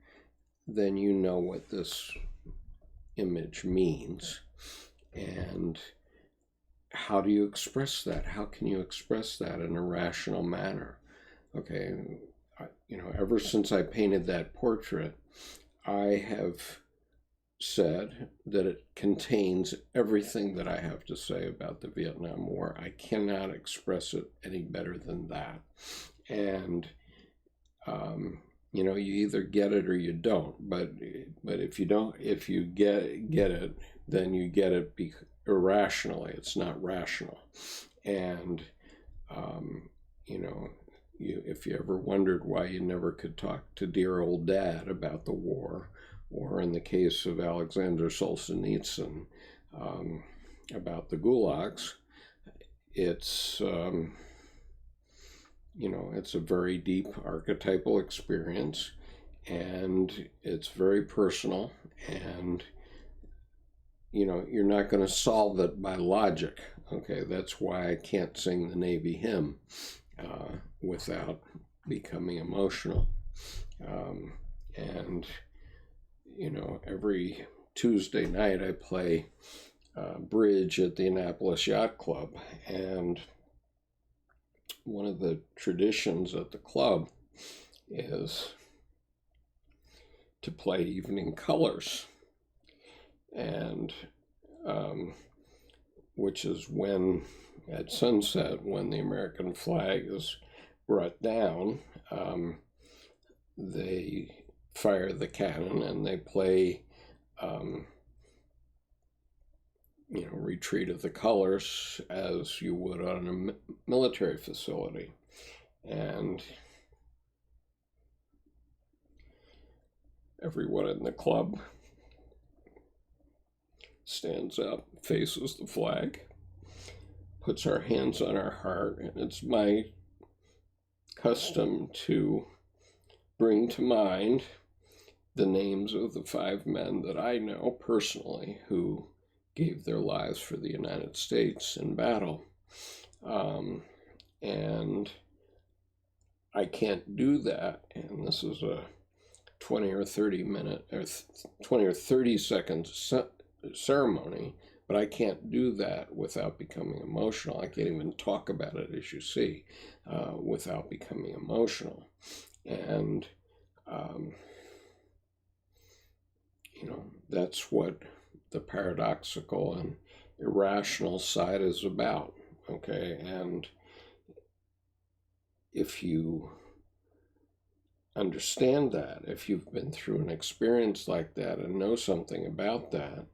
then you know what this image means. And how do you express that? How can you express that in a rational manner? Okay, you know, ever since I painted that portrait, I have said that it contains everything that I have to say about the Vietnam War. I cannot express it any better than that. And you know, you either get it or you don't. But if you don't, if you get it, then you get it irrationally. It's not rational. And you know, if you ever wondered why you never could talk to dear old dad about the war, or in the case of Alexander Solzhenitsyn, about the gulags, it's you know, it's a very deep archetypal experience, and it's very personal, and you know, you're not going to solve it by logic. Okay, that's why I can't sing the Navy hymn without becoming emotional. And you know, every Tuesday night I play bridge at the Annapolis Yacht Club, and one of the traditions at the club is to play evening colors, and which is when, at sunset, when the American flag is brought down, they fire the cannon and they play you know, Retreat of the Colors as you would on a military facility. And everyone in the club stands up, faces the flag, puts our hands on our heart, and it's my custom to bring to mind the names of the 5 men that I know personally who gave their lives for the United States in battle. And I can't do that, and this is a 20 or 30 minute or 20 or 30 second ceremony, but I can't do that without becoming emotional. I can't even talk about it, as you see, without becoming emotional. And you know, that's what the paradoxical irrational side is about. Okay, and if you understand that, if you've been through an experience like that and know something about that,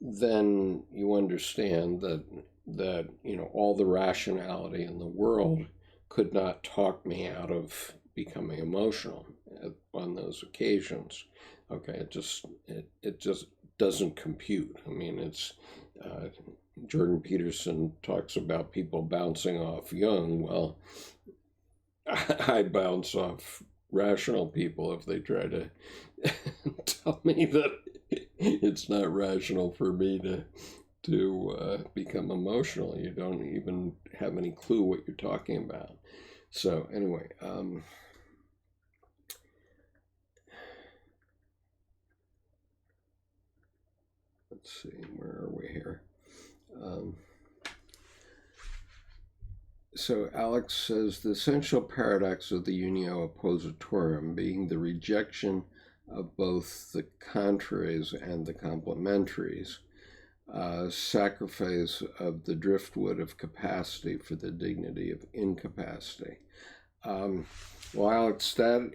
then you understand that all the rationality in the world could not talk me out of becoming emotional on those occasions. Okay, it just doesn't compute. I mean, it's Jordan Peterson talks about people bouncing off Jung. Well, I bounce off rational people if they try to tell me that it's not rational for me to become emotional. You don't even have any clue what you're talking about. So anyway, let's see, where are we here? So Alex says the essential paradox of the unio oppositorium being the rejection of both the contraries and the complementaries, sacrifice of the driftwood of capacity for the dignity of incapacity. Well, Alex, that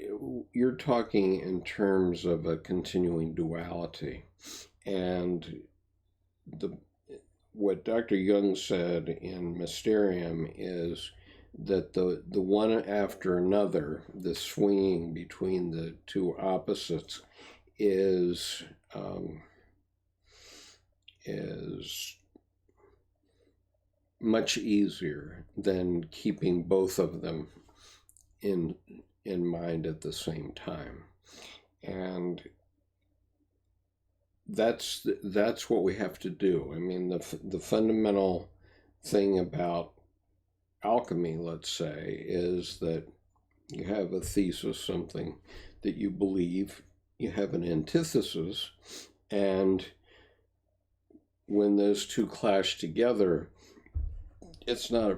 you're talking in terms of a continuing duality, and what Dr. Jung said in Mysterium is that the one after another, the swinging between the two opposites, is much easier than keeping both of them in mind at the same time. And that's what we have to do. I mean, the fundamental thing about alchemy, let's say, is that you have a thesis, something that you believe, you have an antithesis, and when those two clash together, it's not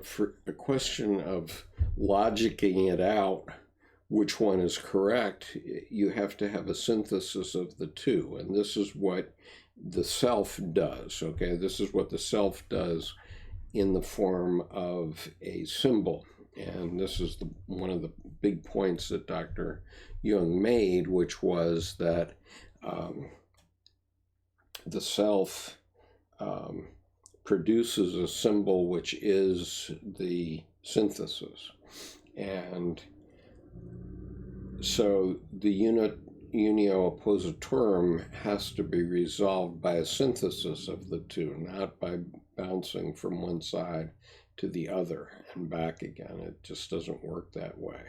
a question of logicking it out which one is correct. You have to have a synthesis of the two, and this is what the self does. Okay, this is what the self does in the form of a symbol, and this is one of the big points that Dr. Jung made, which was that the self produces a symbol which is the synthesis. And so the unio oppositorum has to be resolved by a synthesis of the two, not by bouncing from one side to the other and back again. It just doesn't work that way.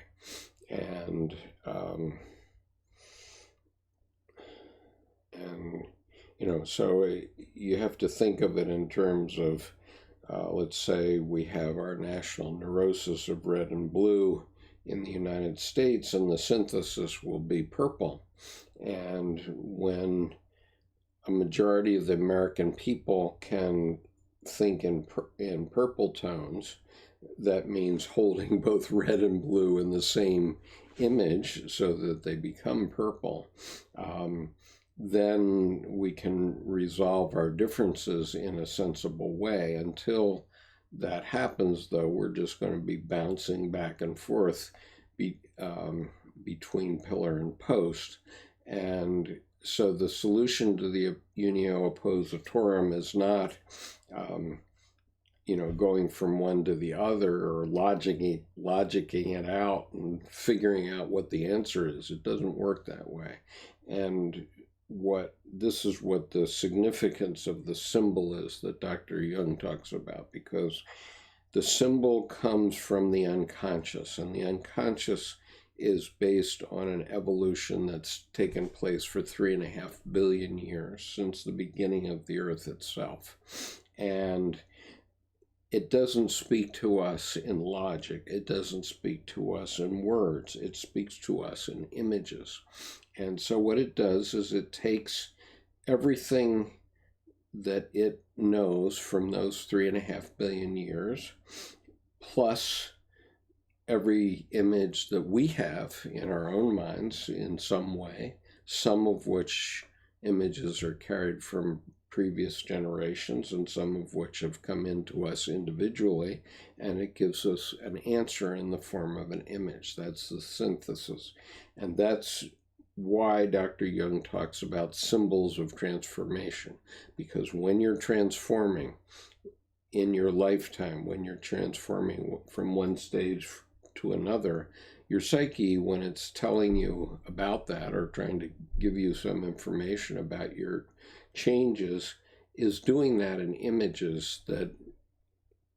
And so you have to think of it in terms of, let's say we have our national neurosis of red and blue in the United States, and the synthesis will be purple. And when a majority of the American people can think in purple tones, that means holding both red and blue in the same image so that they become purple. Then we can resolve our differences in a sensible way. Until that happens, though, we're just going to be bouncing back and forth between pillar and post. And so the solution to the unio oppositorum is not, going from one to the other or logicking it out and figuring out what the answer is. It doesn't work that way. And this is what the significance of the symbol is that Dr. Jung talks about, because the symbol comes from the unconscious, and the unconscious is based on an evolution that's taken place for 3.5 billion years, since the beginning of the earth itself. And it doesn't speak to us in logic. It doesn't speak to us in words. It speaks to us in images. And so what it does is it takes everything that it knows from those 3.5 billion years, plus every image that we have in our own minds in some way, some of which images are carried from previous generations, and some of which have come into us individually, and it gives us an answer in the form of an image. That's the synthesis. And that's why Dr. Jung talks about symbols of transformation, because when you're transforming in your lifetime, when you're transforming from one stage to another, your psyche, when it's telling you about that or trying to give you some information about your changes, is doing that in images that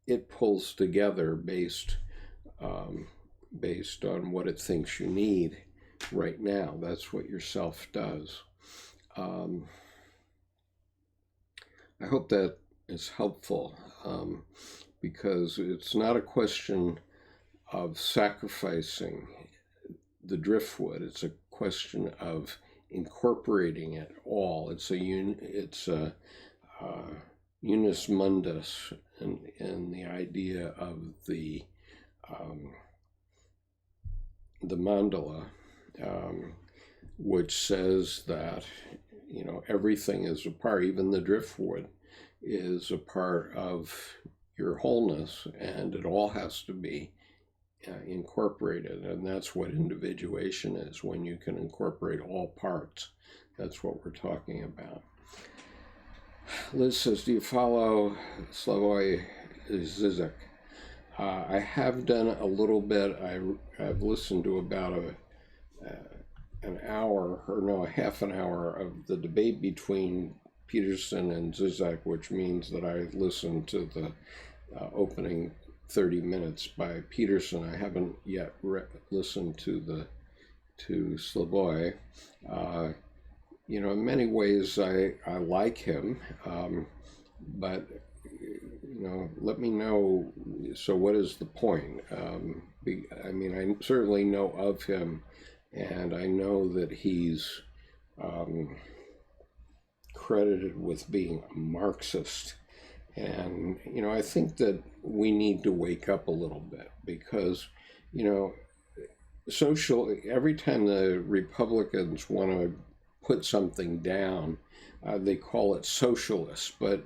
it pulls together based on what it thinks you need right now. That's what your self does. I hope that is helpful, because it's not a question of sacrificing the driftwood. It's a question of incorporating it all. It's a unus mundus, and the idea of the mandala, which says that everything is a part, even the driftwood is a part of your wholeness, and it all has to be incorporated. And that's what individuation is, when you can incorporate all parts. That's what we're talking about. Liz says, do you follow Slavoj Žižek? I have done a little bit. I've listened to about a half an hour of the debate between Peterson and Žižek, which means that I listened to the opening 30 minutes by Peterson. I haven't yet listened to Slavoj. In many ways I like him, but let me know. So what is the point? I certainly know of him, and I know that he's credited with being a Marxist. And, I think that we need to wake up a little bit, because, every time the Republicans want to put something down, they call it socialist. But,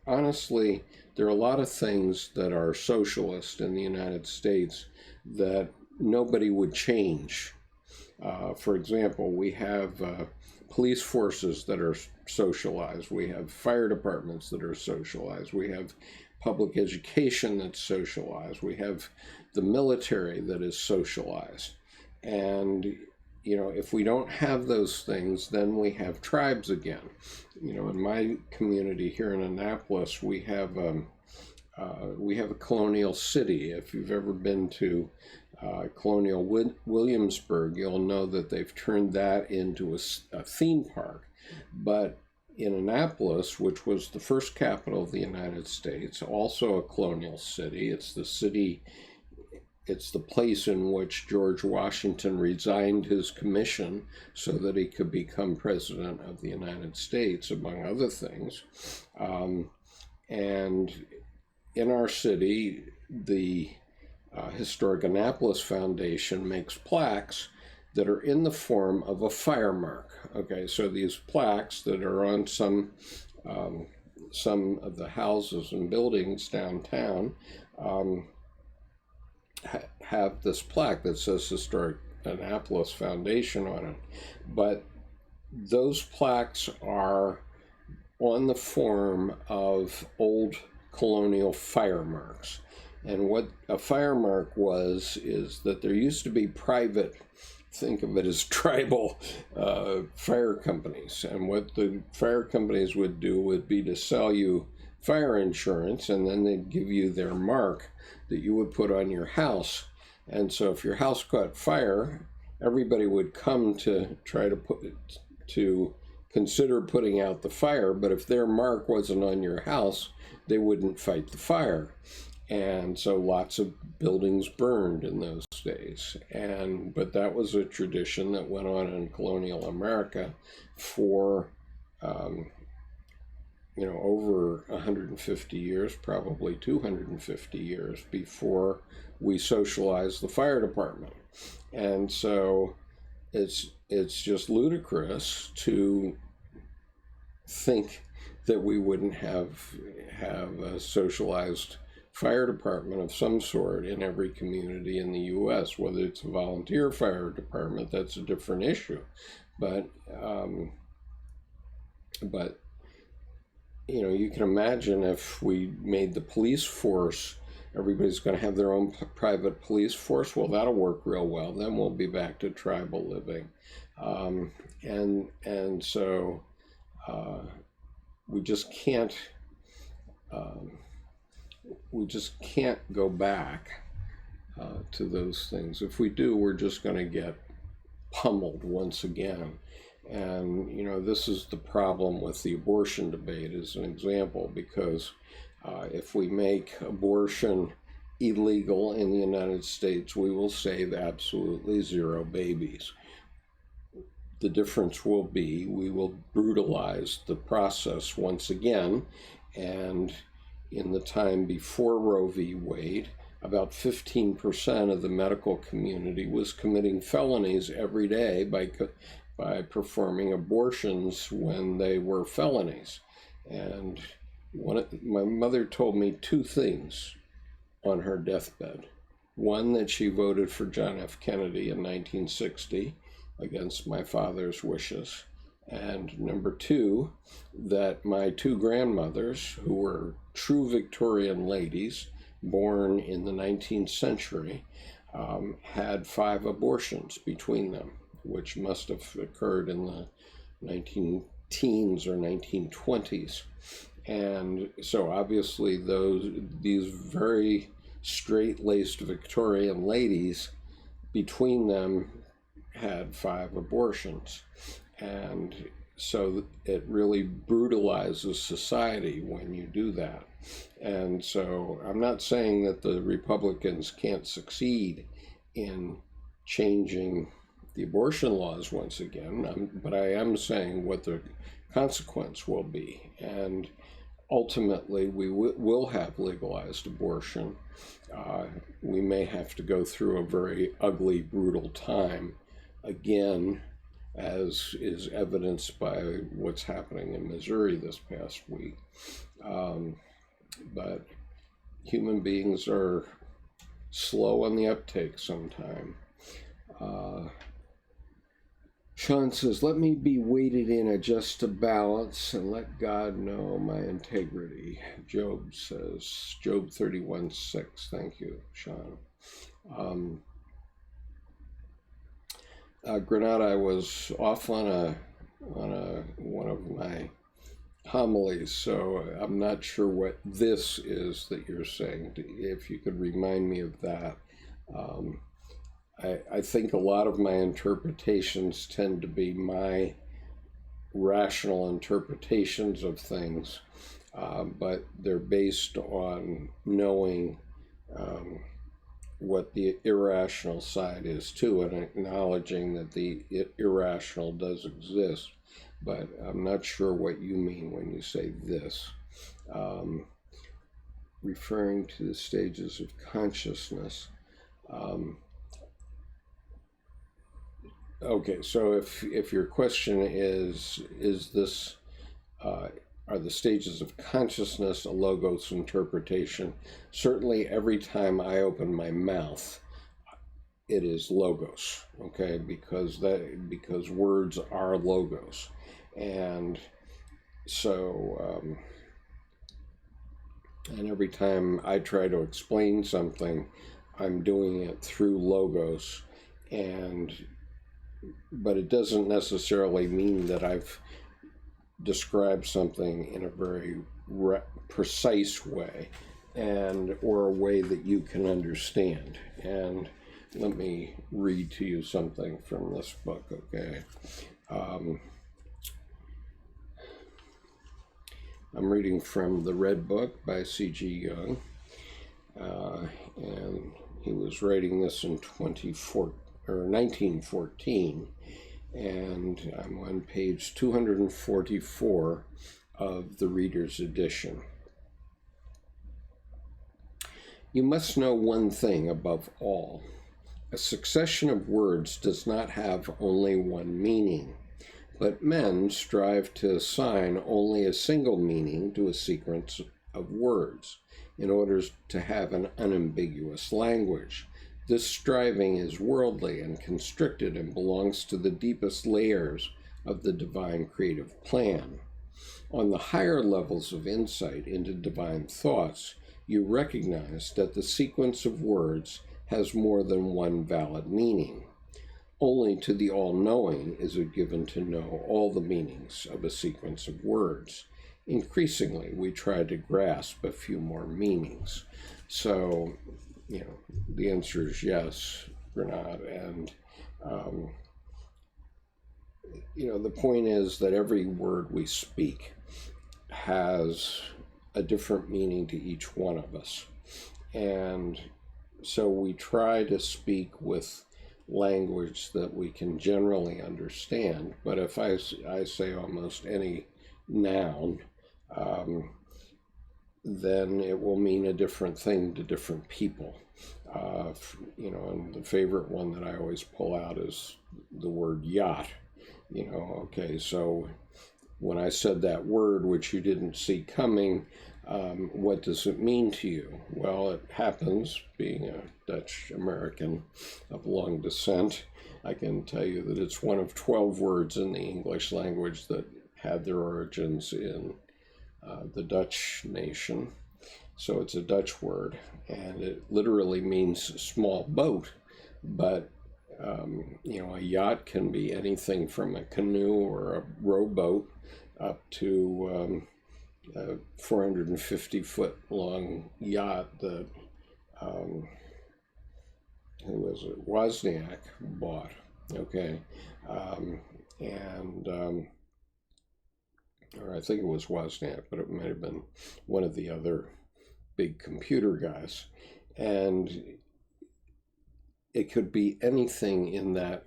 honestly, there are a lot of things that are socialist in the United States that nobody would change. For example, we have police forces that are socialized. We have fire departments that are socialized. We have public education that's socialized. We have the military that is socialized. And, if we don't have those things, then we have tribes again. In my community here in Annapolis, we have a colonial city. If you've ever been to Colonial Williamsburg, you'll know that they've turned that into a theme park. But in Annapolis, which was the first capital of the United States, also a colonial city, it's the place in which George Washington resigned his commission so that he could become president of the United States, among other things. And in our city, the Historic Annapolis Foundation makes plaques that are in the form of a fire mark. Okay, so these plaques that are on some of the houses and buildings downtown have this plaque that says Historic Annapolis Foundation on it. But those plaques are on the form of old colonial fire marks. And what a fire mark is that there used to be private, think of it as tribal fire companies. And what the fire companies would do would be to sell you fire insurance, and then they'd give you their mark that you would put on your house. And so if your house caught fire, everybody would come to try to consider putting out the fire. But if their mark wasn't on your house, they wouldn't fight the fire. And so lots of buildings burned in those days. But that was a tradition that went on in colonial America for over 150 years, probably 250 years before we socialized the fire department. And so it's just ludicrous to think that we wouldn't have a socialized fire department of some sort in every community in the U.S. Whether it's a volunteer fire department, that's a different issue. But you know, you can imagine if we made the police force, everybody's going to have their own private police force. Well, that'll work real well. Then we'll be back to tribal living, and so we just can't go back to those things. If we do, we're just going to get pummeled once again. And, you know, this is the problem with the abortion debate as an example, because if we make abortion illegal in the United States, we will save absolutely 0 babies. The difference will be we will brutalize the process once again. And in the time before Roe v. Wade, about 15% of the medical community was committing felonies every day by performing abortions when they were felonies. And my mother told me 2 things on her deathbed. One, that she voted for John F. Kennedy in 1960 against my father's wishes. And number 2, that my 2 grandmothers, who were true Victorian ladies, born in the 19th century, had 5 abortions between them, which must have occurred in the 19-teens or 1920s. And so obviously these very straight-laced Victorian ladies, between them, had 5 abortions. And so it really brutalizes society when you do that. And so I'm not saying that the Republicans can't succeed in changing the abortion laws once again, but I am saying what the consequence will be. And ultimately, we will have legalized abortion. We may have to go through a very ugly, brutal time again, as is evidenced by what's happening in Missouri this past week. But human beings are slow on the uptake sometime. Sean says, let me be weighted in a just to balance and let God know my integrity. Job says, Job 31:6. Thank you, Sean. Granada, I was off on one of my homilies, so I'm not sure what this is that you're saying. If you could remind me of that. I think a lot of my interpretations tend to be my rational interpretations of things, but they're based on knowing what the irrational side is too, and acknowledging that the irrational does exist. But I'm not sure what you mean when you say this. Referring to the stages of consciousness. Okay, so if your question is this, are the stages of consciousness a logos interpretation? Certainly every time I open my mouth, it is logos, okay, because words are logos. And so, and every time I try to explain something, I'm doing it through logos, but it doesn't necessarily mean that I've described something in a very precise way, or a way that you can understand. And let me read to you something from this book, okay? I'm reading from The Red Book by C.G. Jung, and he was writing this in 1914, and I'm on page 244 of the Reader's Edition. You must know one thing above all. A succession of words does not have only one meaning. But men strive to assign only a single meaning to a sequence of words in order to have an unambiguous language. This striving is worldly and constricted and belongs to the deepest layers of the divine creative plan. On the higher levels of insight into divine thoughts, you recognize that the sequence of words has more than one valid meaning. Only to the all-knowing is it given to know all the meanings of a sequence of words. Increasingly, we try to grasp a few more meanings. So, the answer is yes, Bernard. And, the point is that every word we speak has a different meaning to each one of us. And so we try to speak with language that we can generally understand. But if I say almost any noun, then it will mean a different thing to different people. And the favorite one that I always pull out is the word yacht. Okay, so when I said that word, which you didn't see coming, what does it mean to you? Well, it happens, being a Dutch American of long descent, I can tell you that it's one of 12 words in the English language that had their origins in the Dutch nation. So it's a Dutch word, and it literally means small boat. But, a yacht can be anything from a canoe or a rowboat up to a 450-foot long yacht that, who was it? Wozniak bought. Okay. Or I think it was Wozniak, but it might have been one of the other big computer guys. And it could be anything in that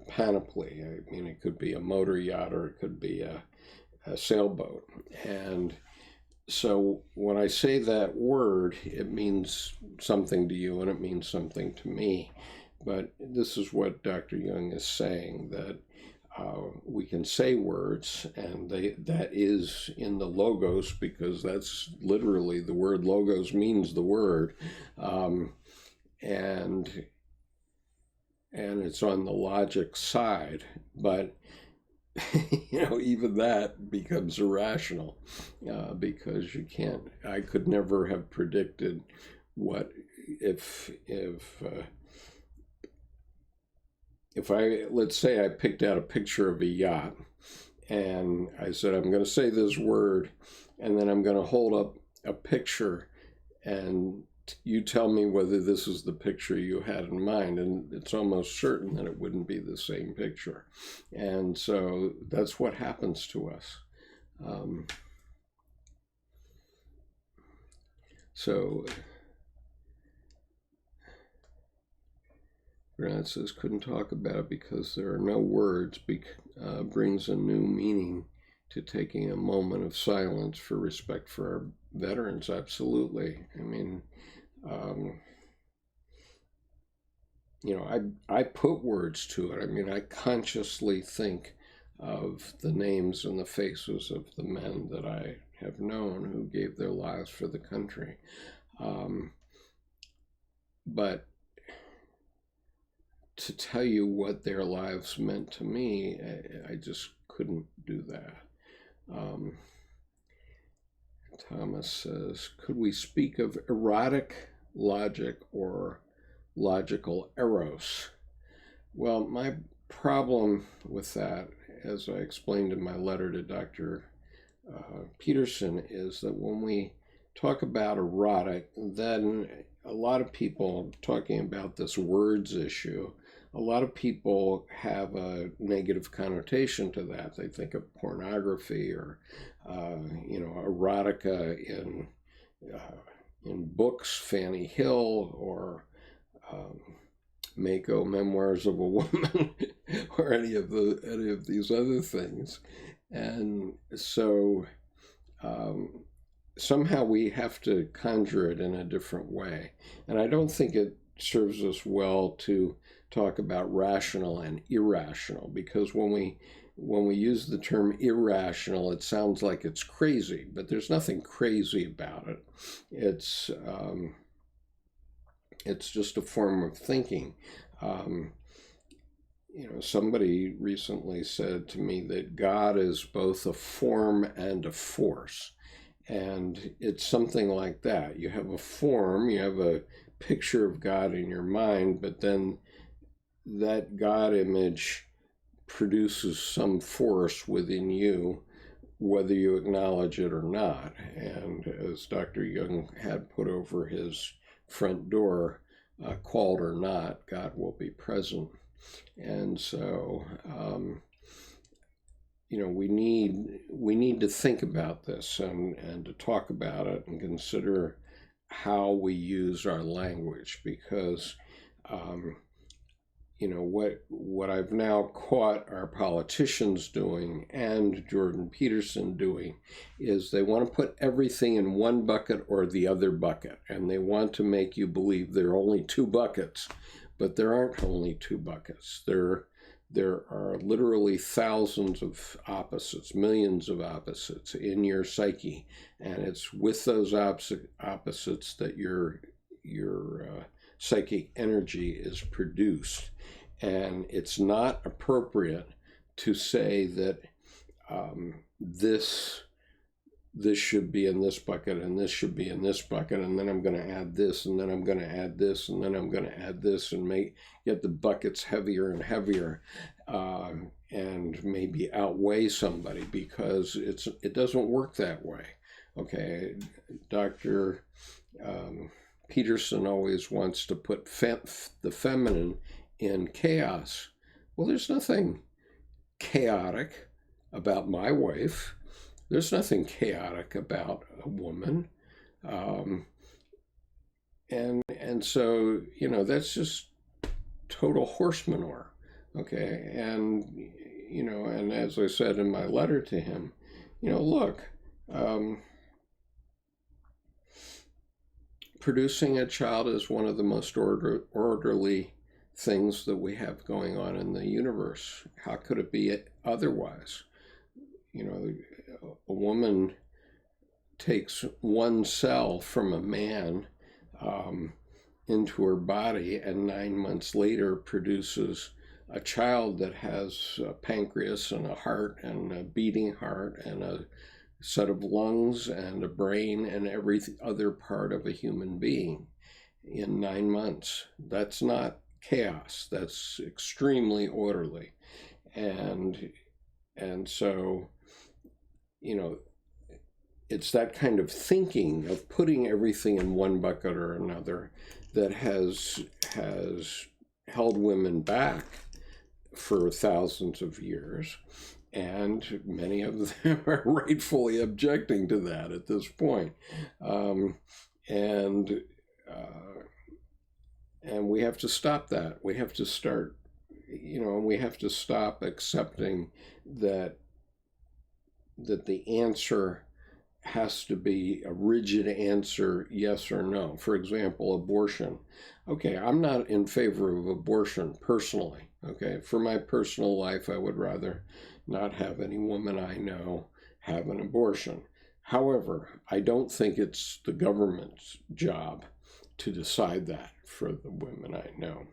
panoply. I mean, it could be a motor yacht or it could be a sailboat. And so when I say that word, it means something to you and it means something to me. But this is what Dr. Jung is saying, that we can say words, and that is in the logos, because that's literally the word logos means the word, and it's on the logic side, but even that becomes irrational, because I could never have predicted what if let's say I picked out a picture of a yacht and I said, I'm going to say this word, and then I'm going to hold up a picture and you tell me whether this is the picture you had in mind, and it's almost certain that it wouldn't be the same picture. And so that's what happens to us. Bernard says, couldn't talk about it because there are no words, brings a new meaning to taking a moment of silence for respect for our veterans. Absolutely. I mean, I put words to it. I mean, I consciously think of the names and the faces of the men that I have known who gave their lives for the country. But to tell you what their lives meant to me, I just couldn't do that. Thomas says, could we speak of erotic logic or logical eros? Well, my problem with that, as I explained in my letter to Dr. Peterson, is that when we talk about erotic, then a lot of people talking about this words issue, a lot of people have a negative connotation to that. They think of pornography or, erotica in books, Fanny Hill, or Mako, Memoirs of a Woman, or any of these other things. And so somehow we have to conjure it in a different way. And I don't think it serves us well to talk about rational and irrational, because when we when we use the term irrational, it sounds like it's crazy, but there's nothing crazy about it. It's just a form of thinking. Somebody recently said to me that God is both a form and a force. And it's something like that. You have a form, you have a picture of God in your mind, but then that God image produces some force within you, whether you acknowledge it or not. And as Dr. Jung had put over his front door, called or not, God will be present. And so, we need to think about this and to talk about it and consider how we use our language, because what I've now caught our politicians doing and Jordan Peterson doing is they want to put everything in one bucket or the other bucket, and they want to make you believe there are only two buckets, but there aren't only two buckets. There are literally thousands of opposites, millions of opposites in your psyche, and it's with those opposites that your psychic energy is produced. And it's not appropriate to say that this should be in this bucket and this should be in this bucket, and then I'm going to add this, and then I'm going to add this, and then I'm going to add this, and get the buckets heavier and heavier, and maybe outweigh somebody, because it doesn't work that way. Okay, Dr. Peterson always wants to put the feminine in chaos. Well, there's nothing chaotic about my wife. There's nothing chaotic about a woman. And so, that's just total horse manure. Okay. And, and as I said in my letter to him, look, producing a child is one of the most orderly things that we have going on in the universe. How could it be otherwise? A woman takes one cell from a man into her body, and 9 months later produces a child that has a pancreas and a heart and a beating heart and a set of lungs and a brain and every other part of a human being in 9 months. That's not chaos. That's extremely orderly. And so, it's that kind of thinking of putting everything in one bucket or another that has held women back for thousands of years. And many of them are rightfully objecting to that at this point. And we have to stop that. We have to start, we have to stop accepting that the answer has to be a rigid answer, yes or no. For example, abortion. Okay, I'm not in favor of abortion personally. Okay, for my personal life, I would rather not have any woman I know have an abortion. However, I don't think it's the government's job to decide that for the women I know.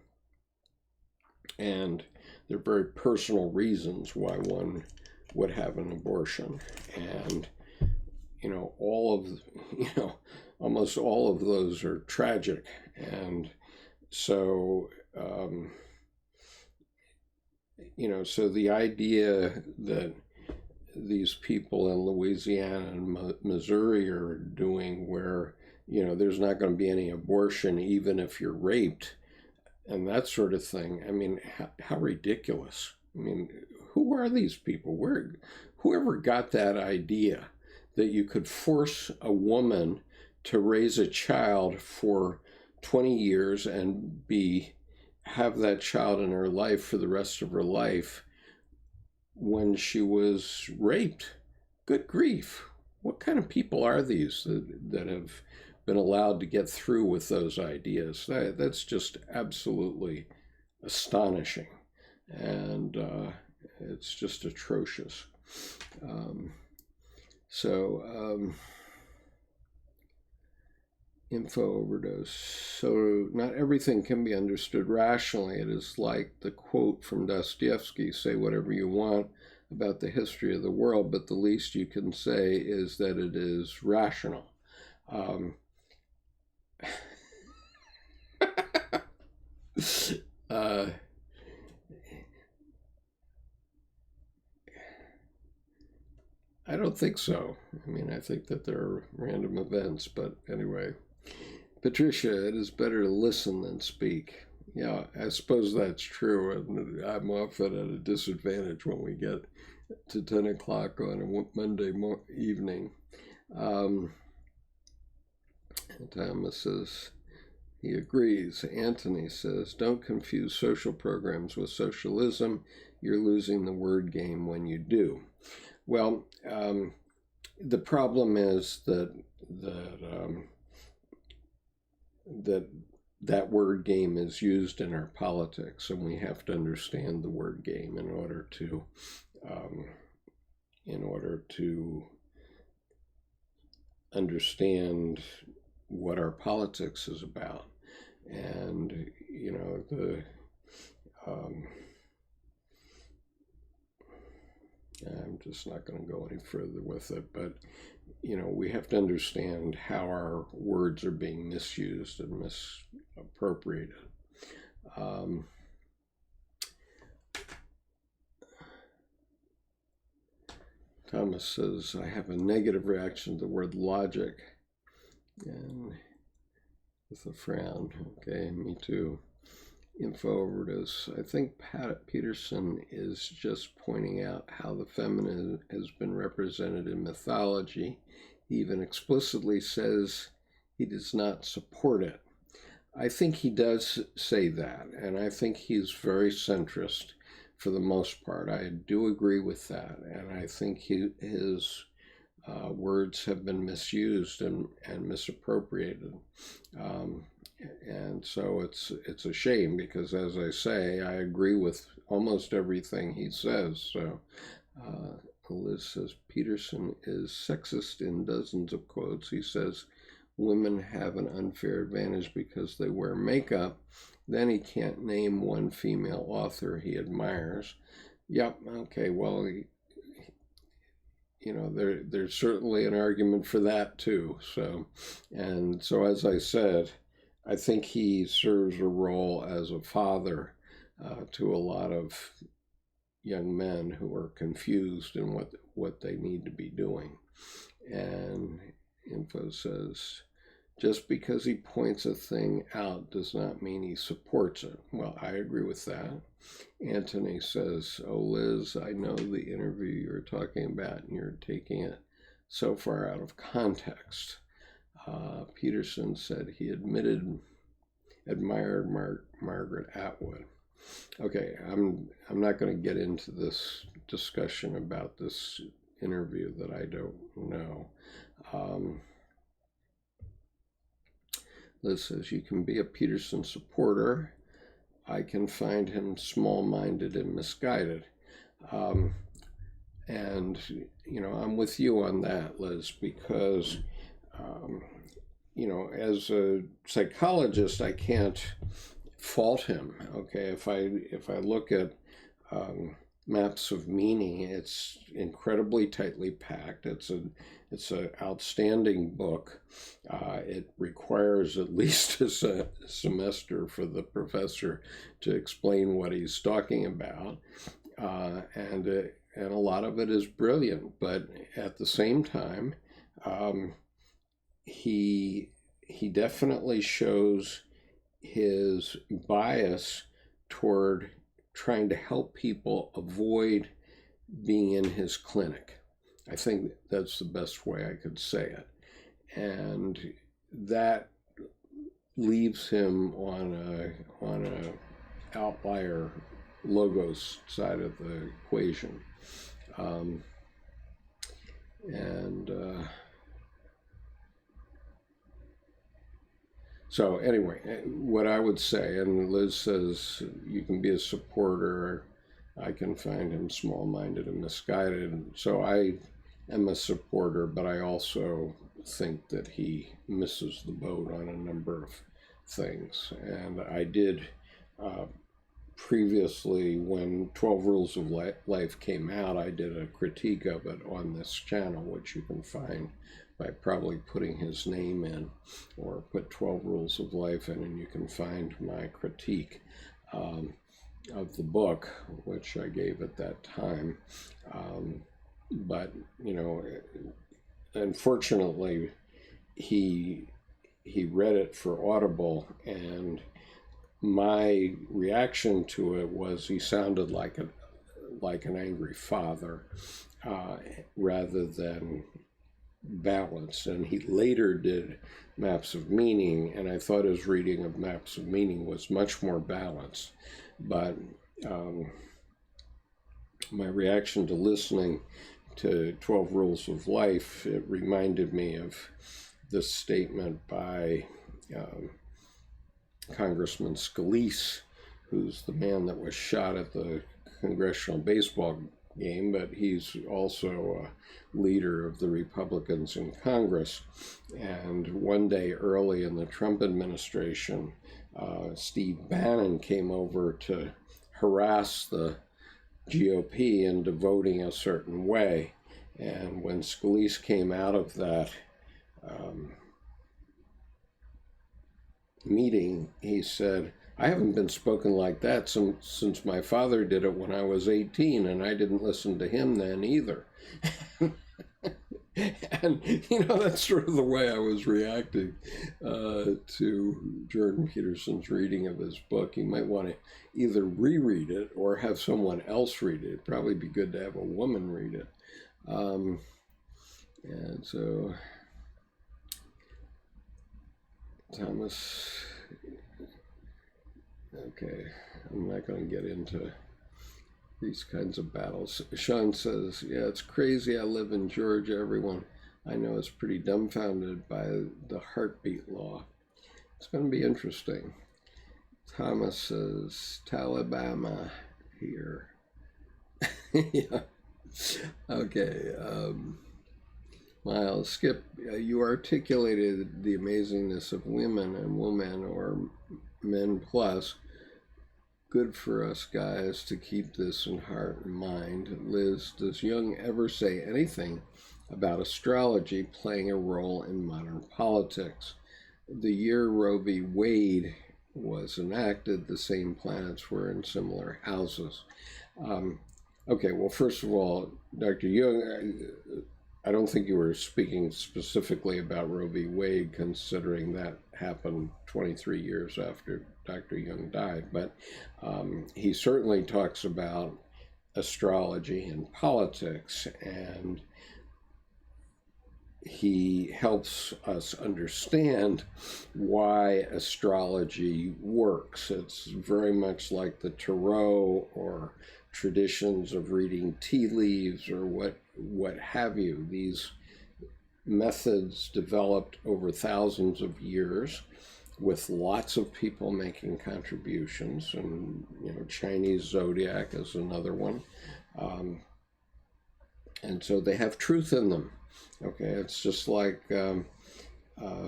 And there are very personal reasons why one would have an abortion. And, almost all of those are tragic. And so, so the idea that these people in Louisiana and Missouri are doing where, there's not going to be any abortion even if you're raped and that sort of thing. I mean, how ridiculous. I mean, who are these people? Whoever got that idea that you could force a woman to raise a child for 20 years and have that child in her life for the rest of her life when she was raped? Good grief. What kind of people are these that have been allowed to get through with those ideas? That's just absolutely astonishing. And it's just atrocious. So info overdose. So not everything can be understood rationally. It is like the quote from Dostoevsky, say whatever you want about the history of the world, but the least you can say is that it is rational. I don't think so. I mean, I think that there are random events, but anyway. Patricia, it is better to listen than speak. Yeah, I suppose that's true, and I'm often at a disadvantage when we get to 10 o'clock on a Monday evening. Thomas says he agrees. Anthony says, don't confuse social programs with socialism. You're losing the word game when you do. Well, the problem is that word game is used in our politics, and we have to understand the word game in order to understand what our politics is about. And I'm just not going to go any further with it, but we have to understand how our words are being misused and misappropriated. Thomas says, I have a negative reaction to the word logic, and with a frown. Okay, me too. Info overdose. I think Peterson is just pointing out how the feminine has been represented in mythology. He even explicitly says he does not support it. I think he does say that, and I think he's very centrist for the most part. I do agree with that, and I think his words have been misused and misappropriated. And so it's a shame, because, as I say, I agree with almost everything he says. So Liz says Peterson is sexist in dozens of quotes. He says women have an unfair advantage because they wear makeup. Then he can't name one female author he admires. Yep, okay, well, there's certainly an argument for that too. So as I said, I think he serves a role as a father to a lot of young men who are confused in what they need to be doing. And Info says, just because he points a thing out does not mean he supports it. Well, I agree with that. Anthony says, oh, Liz, I know the interview you're talking about, and you're taking it so far out of context. Peterson said he admired Margaret Atwood. Okay, I'm not going to get into this discussion about this interview that I don't know. Liz says, you can be a Peterson supporter. I can find him small-minded and misguided. And, I'm with you on that, Liz, because, as a psychologist, I can't fault him. Okay, if I look at maps of meaning, it's incredibly tightly packed. It's an outstanding book. It requires at least a semester for the professor to explain what he's talking about, and a lot of it is brilliant. But at the same time, he definitely shows his bias toward trying to help people avoid being in his clinic. I think that's the best way I could say it. And that leaves him on a outlier logos side of the equation. So anyway, what I would say, and Liz says you can be a supporter. I can find him small-minded and misguided. So I am a supporter, but I also think that he misses the boat on a number of things. And I did previously, when 12 Rules of Life came out, I did a critique of it on this channel, which you can find by probably putting his name in, or put 12 Rules of Life in, and you can find my critique of the book, which I gave at that time. But, you know, unfortunately, he read it for Audible, and my reaction to it was he sounded like an angry father rather than balanced. And he later did Maps of Meaning, and I thought his reading of Maps of Meaning was much more balanced. But my reaction to listening to 12 Rules of Life, it reminded me of this statement by Congressman Scalise, who's the man that was shot at the congressional baseball game, but he's also a leader of the Republicans in Congress. And one day early in the Trump administration, Steve Bannon came over to harass the GOP into voting a certain way. And when Scalise came out of that meeting, he said, "I haven't been spoken like that since my father did it when I was 18, and I didn't listen to him then either." And, you know, that's sort of the way I was reacting to Jordan Peterson's reading of his book. You might want to either reread it or have someone else read it. It'd probably be good to have a woman read it. And so, Thomas, okay, I'm not going to get into these kinds of battles. Sean says, yeah, it's crazy. I live in Georgia. Everyone I know is pretty dumbfounded by the heartbeat law. It's going to be interesting. Thomas says, Talibama here. Yeah. Okay. Miles, Skip, you articulated the amazingness of women and woman, or men plus. Good for us guys to keep this in heart and mind. Liz, does Jung ever say anything about astrology playing a role in modern politics? The year Roe v. Wade was enacted, the same planets were in similar houses. Okay, well, first of all, Dr. Jung, I don't think you were speaking specifically about Roe v. Wade, considering that happened 23 years after Dr. Jung died, but he certainly talks about astrology and politics, and he helps us understand why astrology works. It's very much like the tarot or traditions of reading tea leaves or what have you. These methods developed over thousands of years with lots of people making contributions, and you know, Chinese zodiac is another one, and so they have truth in them. Okay, it's just like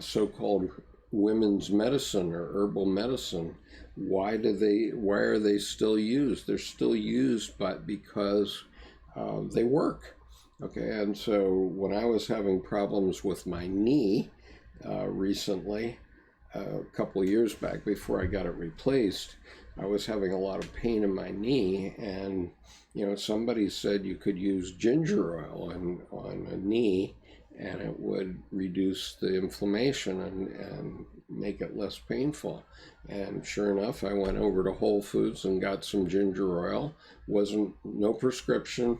so-called women's medicine or herbal medicine. Why are they still used? They're still used, but because they work. Okay, and so when I was having problems with my knee recently, a couple of years back before I got it replaced, I was having a lot of pain in my knee, and you know, somebody said you could use ginger oil on a knee and it would reduce the inflammation and make it less painful. And sure enough, I went over to Whole Foods and got some ginger oil. No prescription,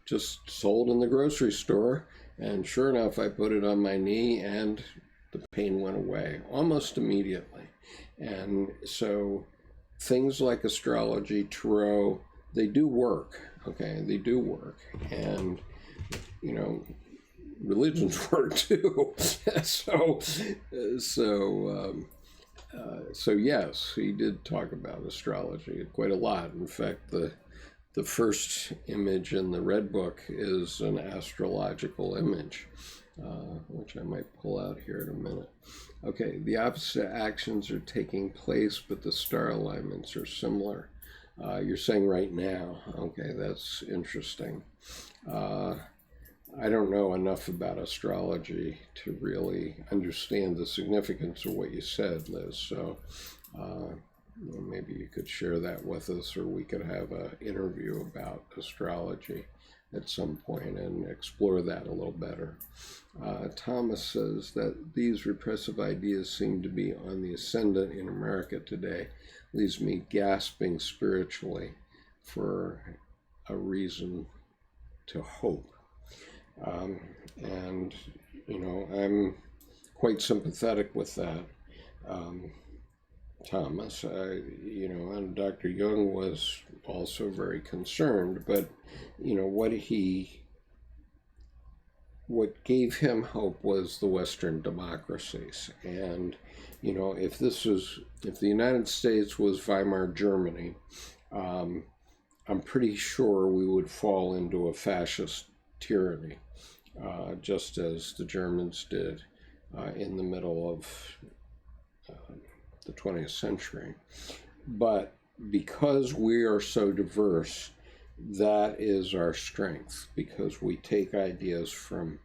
just sold in the grocery store. And sure enough, I put it on my knee and the pain went away almost immediately. And so things like astrology, tarot, they do work, okay? They do work. And, you know, religions work too. So yes, he did talk about astrology quite a lot. In fact, the the first image in the Red Book is an astrological image, which I might pull out here in a minute. Okay, the opposite actions are taking place, but the star alignments are similar. You're saying right now. Okay, that's interesting. I don't know enough about astrology to really understand the significance of what you said, Liz. So maybe you could share that with us, or we could have an interview about astrology at some point and explore that a little better. Thomas says that these repressive ideas seem to be on the ascendant in America today. Leaves me gasping spiritually for a reason to hope. And, you know, I'm quite sympathetic with that, Thomas. You know, and Dr. Jung was also very concerned, but, you know, what gave him hope was the Western democracies. And, you know, if the United States was Weimar Germany, I'm pretty sure we would fall into a fascist tyranny, just as the Germans did in the middle of the 20th century. But because we are so diverse, that is our strength, because we take ideas from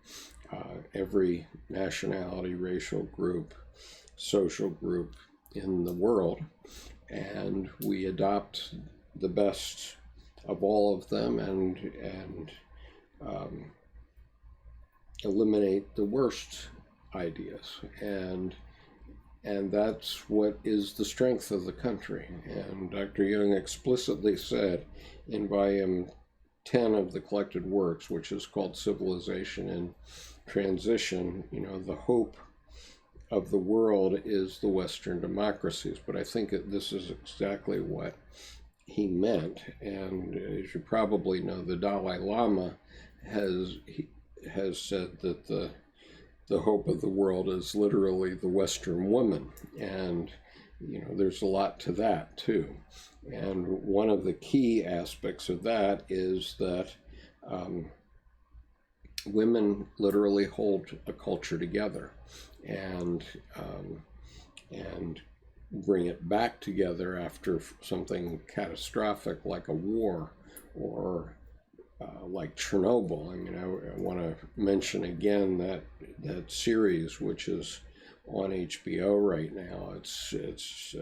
every nationality, racial group, social group in the world, and we adopt the best of all of them and eliminate the worst ideas. And that's what is the strength of the country. And Dr. Jung explicitly said in volume 10 of the collected works, which is called Civilization in Transition, you know, the hope of the world is the Western democracies. But I think this is exactly what he meant. And as you probably know, the Dalai Lama has said that the hope of the world is literally the Western woman. And, you know, there's a lot to that too. And one of the key aspects of that is that women literally hold a culture together and bring it back together after something catastrophic like a war or like Chernobyl. I mean, I want to mention again that series, which is on HBO right now. It's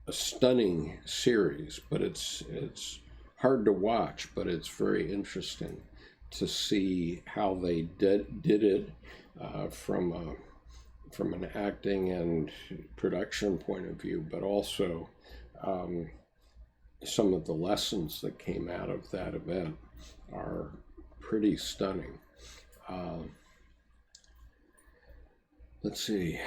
a stunning series, but it's hard to watch, but it's very interesting to see how they did it from an acting and production point of view, but also some of the lessons that came out of that event are pretty stunning. Let's see.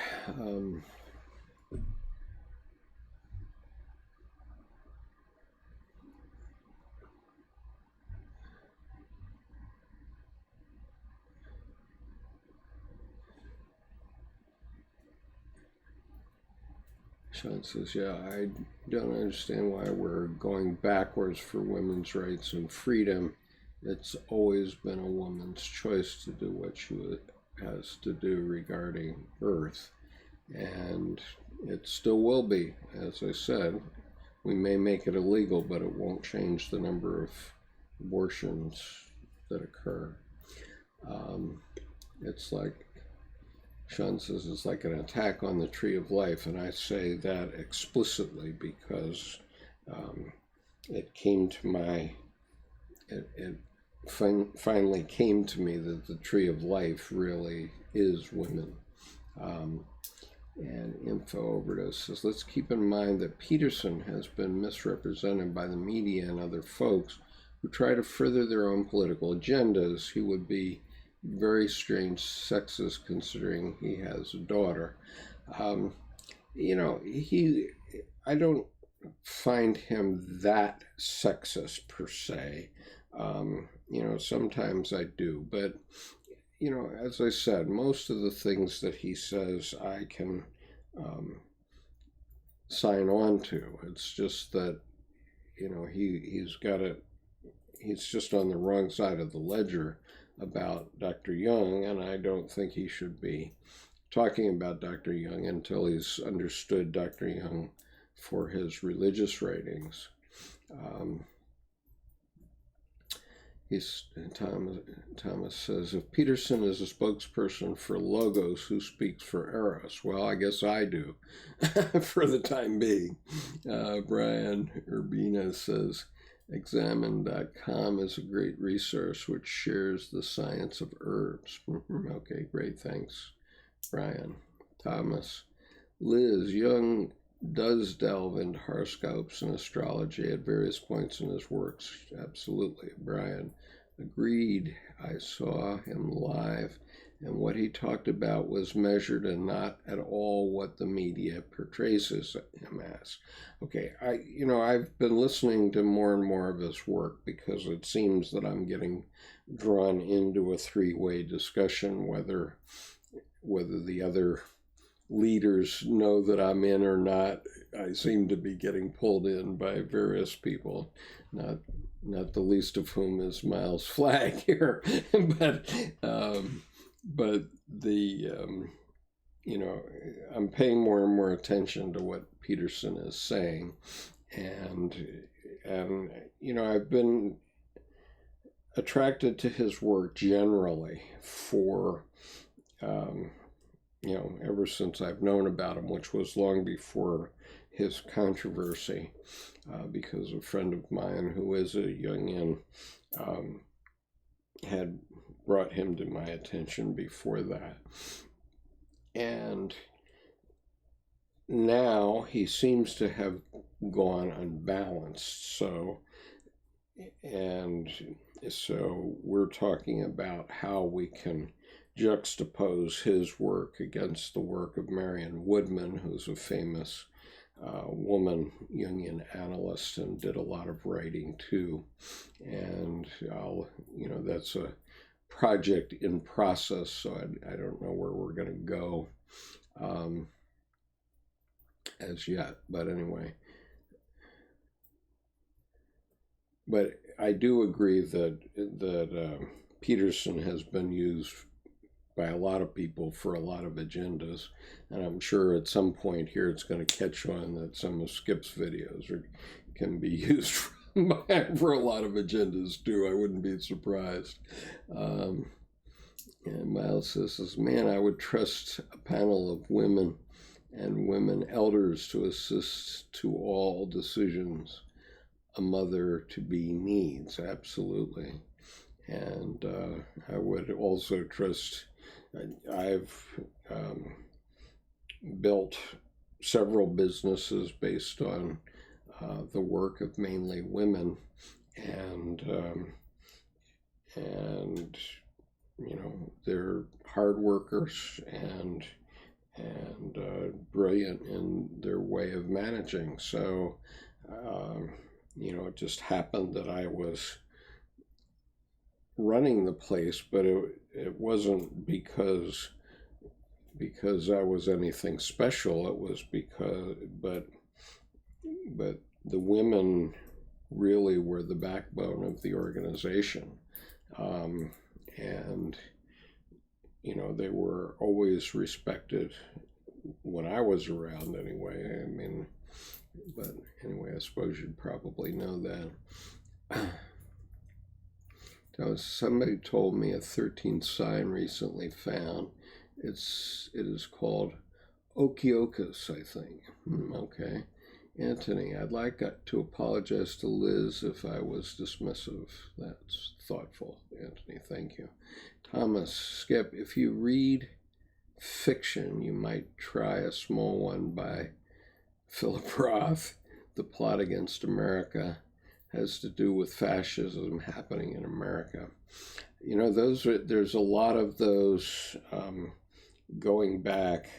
Sean says, yeah, I don't understand why we're going backwards for women's rights and freedom. It's always been a woman's choice to do what she has to do regarding birth. And it still will be. As I said, we may make it illegal, but it won't change the number of abortions that occur. It's like Sean says, it's like an attack on the tree of life, and I say that explicitly because it finally came to me that the tree of life really is women. And Info Overdose says, let's keep in mind that Peterson has been misrepresented by the media and other folks who try to further their own political agendas. He would be very strange sexist considering he has a daughter. You know, I don't find him that sexist per se. You know, sometimes I do, but you know, as I said, most of the things that he says I can sign on to. It's just that, he's got it. He's just on the wrong side of the ledger about Dr. Jung, and I don't think he should be talking about Dr. Jung until he's understood Dr. Jung for his religious writings. Thomas says, if Peterson is a spokesperson for Logos, who speaks for Eros? Well, I guess I do, for the time being. Brian Urbina says, examine.com is a great resource which shares the science of herbs. Okay, great, thanks, Brian. Thomas. Liz, Jung does delve into horoscopes and astrology at various points in his works. Absolutely. Brian. Agreed. I saw him live, and what he talked about was measured and not at all what the media portrays him as. Okay, I've been listening to more and more of his work because it seems that I'm getting drawn into a three-way discussion, whether the other leaders know that I'm in or not. I seem to be getting pulled in by various people, not the least of whom is Miles Flagg here, but I'm paying more and more attention to what Peterson is saying, and I've been attracted to his work generally for ever since I've known about him, which was long before his controversy, because a friend of mine who is a Jungian had brought him to my attention before that. And now he seems to have gone unbalanced. So we're talking about how we can juxtapose his work against the work of Marion Woodman, who's a famous woman Jungian analyst and did a lot of writing too. And that's a project in process, so I don't know where we're going to go as yet. But anyway, but I do agree that Peterson has been used by a lot of people for a lot of agendas, and I'm sure at some point here it's going to catch on that some of Skip's videos can be used for a lot of agendas too. I wouldn't be surprised. And Miles says, man, I would trust a panel of women and women elders to assist to all decisions a mother-to-be needs. Absolutely. And I would also trust, I've built several businesses based on the work of mainly women, and they're hard workers and brilliant in their way of managing. So it just happened that I was running the place, but it wasn't because I was anything special. It was but the women really were the backbone of the organization, and they were always respected when I was around anyway. I mean, but anyway, I suppose you'd probably know that. Somebody told me a 13th sign recently found. It is called Okiokus, I think. Okay. Anthony, I'd like to apologize to Liz if I was dismissive. That's thoughtful, Anthony. Thank you. Thomas, Skip, if you read fiction, you might try a small one by Philip Roth. The Plot Against America has to do with fascism happening in America. There's a lot of those going back.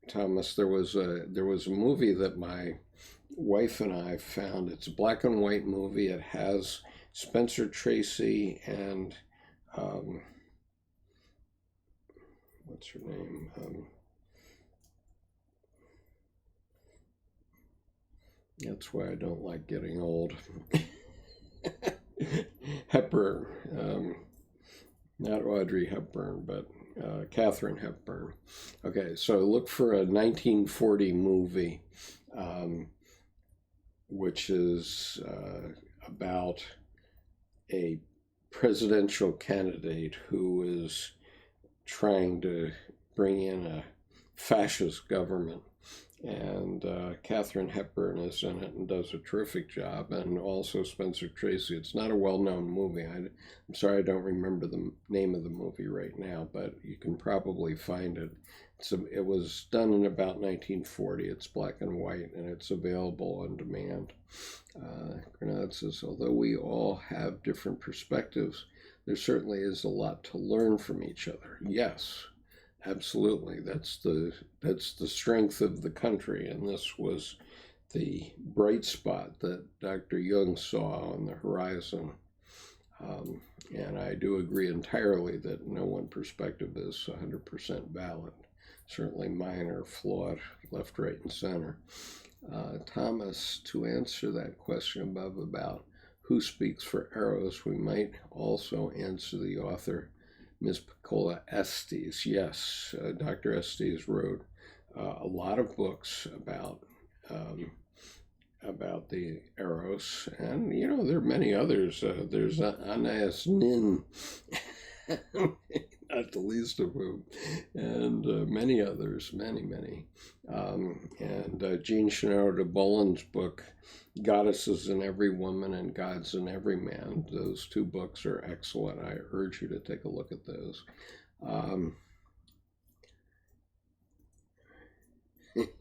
Thomas, there was a movie that my wife and I found. It's a black and white movie. It has Spencer Tracy and what's her name? That's why I don't like getting old. Hepburn, not Audrey Hepburn, but Katharine Hepburn. Okay, so look for a 1940 movie, which is about a presidential candidate who is trying to bring in a fascist government. And Katharine Hepburn is in it and does a terrific job, and also Spencer Tracy. It's not a well-known movie. I'm sorry I don't remember the name of the movie right now, but you can probably find it. It was done in about 1940. It's black and white, and it's available on demand. Grenade says, although we all have different perspectives, there certainly is a lot to learn from each other. Yes. Absolutely, that's the strength of the country, and this was the bright spot that Dr. Jung saw on the horizon. And I do agree entirely that no one perspective is 100% valid. Certainly mine are flawed, left, right, and center. Thomas, to answer that question above about who speaks for Eros, we might also answer the author, Ms. Piccola Estes. Yes, Dr. Estes wrote a lot of books about the Eros, and there are many others. There's Anais Nin, not the least of whom, and many others, many. And Jean Chenot de Bolin's book, Goddesses in Every Woman and Gods in Every Man. Those two books are excellent. I urge you to take a look at those.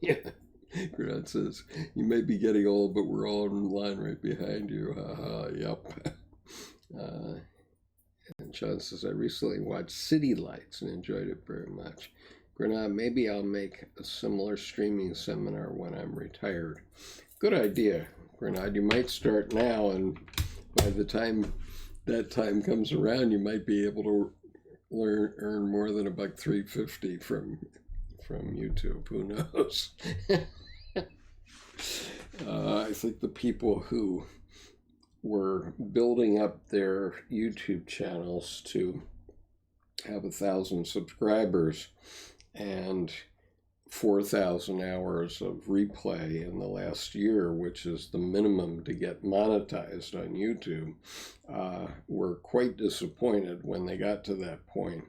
Yeah, Grant says, you may be getting old, but we're all in line right behind you. Yep. And John says, I recently watched City Lights and enjoyed it very much. Grenade, maybe I'll make a similar streaming seminar when I'm retired. Good idea, Grenade. You might start now, and by the time that time comes around, you might be able to earn more than $3.50 from YouTube. Who knows? I think the people who were building up their YouTube channels to have 1,000 subscribers and 4,000 hours of replay in the last year, which is the minimum to get monetized on YouTube, were quite disappointed when they got to that point.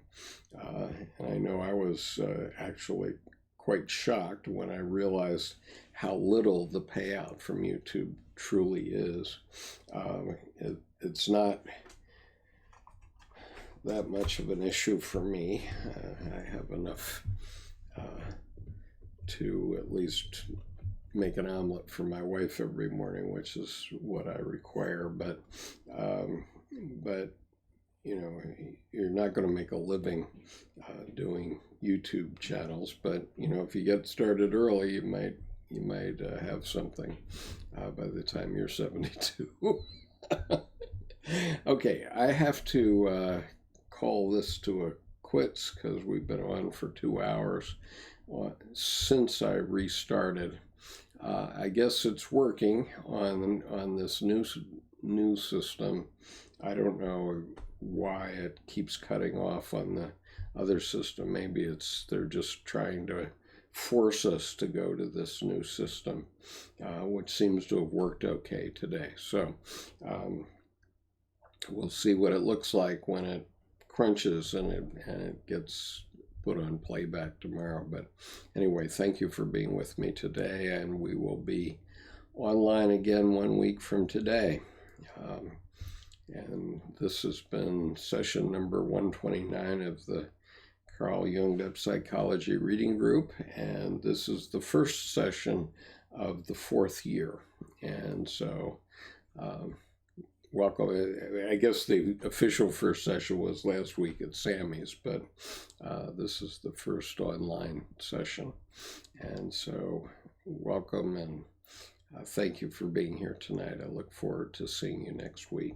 And I know I was actually quite shocked when I realized how little the payout from YouTube truly is. It's not that much of an issue for me. I have enough to at least make an omelet for my wife every morning, which is what I require. But you're not going to make a living doing YouTube channels. But if you get started early, you might have something by the time you're 72. Okay, I have to call this to a quits because we've been on for 2 hours since I restarted. I guess it's working on this new system. I don't know why it keeps cutting off on the other system. Maybe they're just trying to force us to go to this new system, which seems to have worked okay today. So we'll see what it looks like when it crunches and it gets put on playback tomorrow. But anyway, thank you for being with me today, and we will be online again 1 week from today. And this has been session number 129 of the Carl Jung Depth Psychology Reading Group, and this is the first session of the 4th year. And so welcome. I guess the official first session was last week at Sammy's, but this is the first online session. And so welcome, and thank you for being here tonight. I look forward to seeing you next week.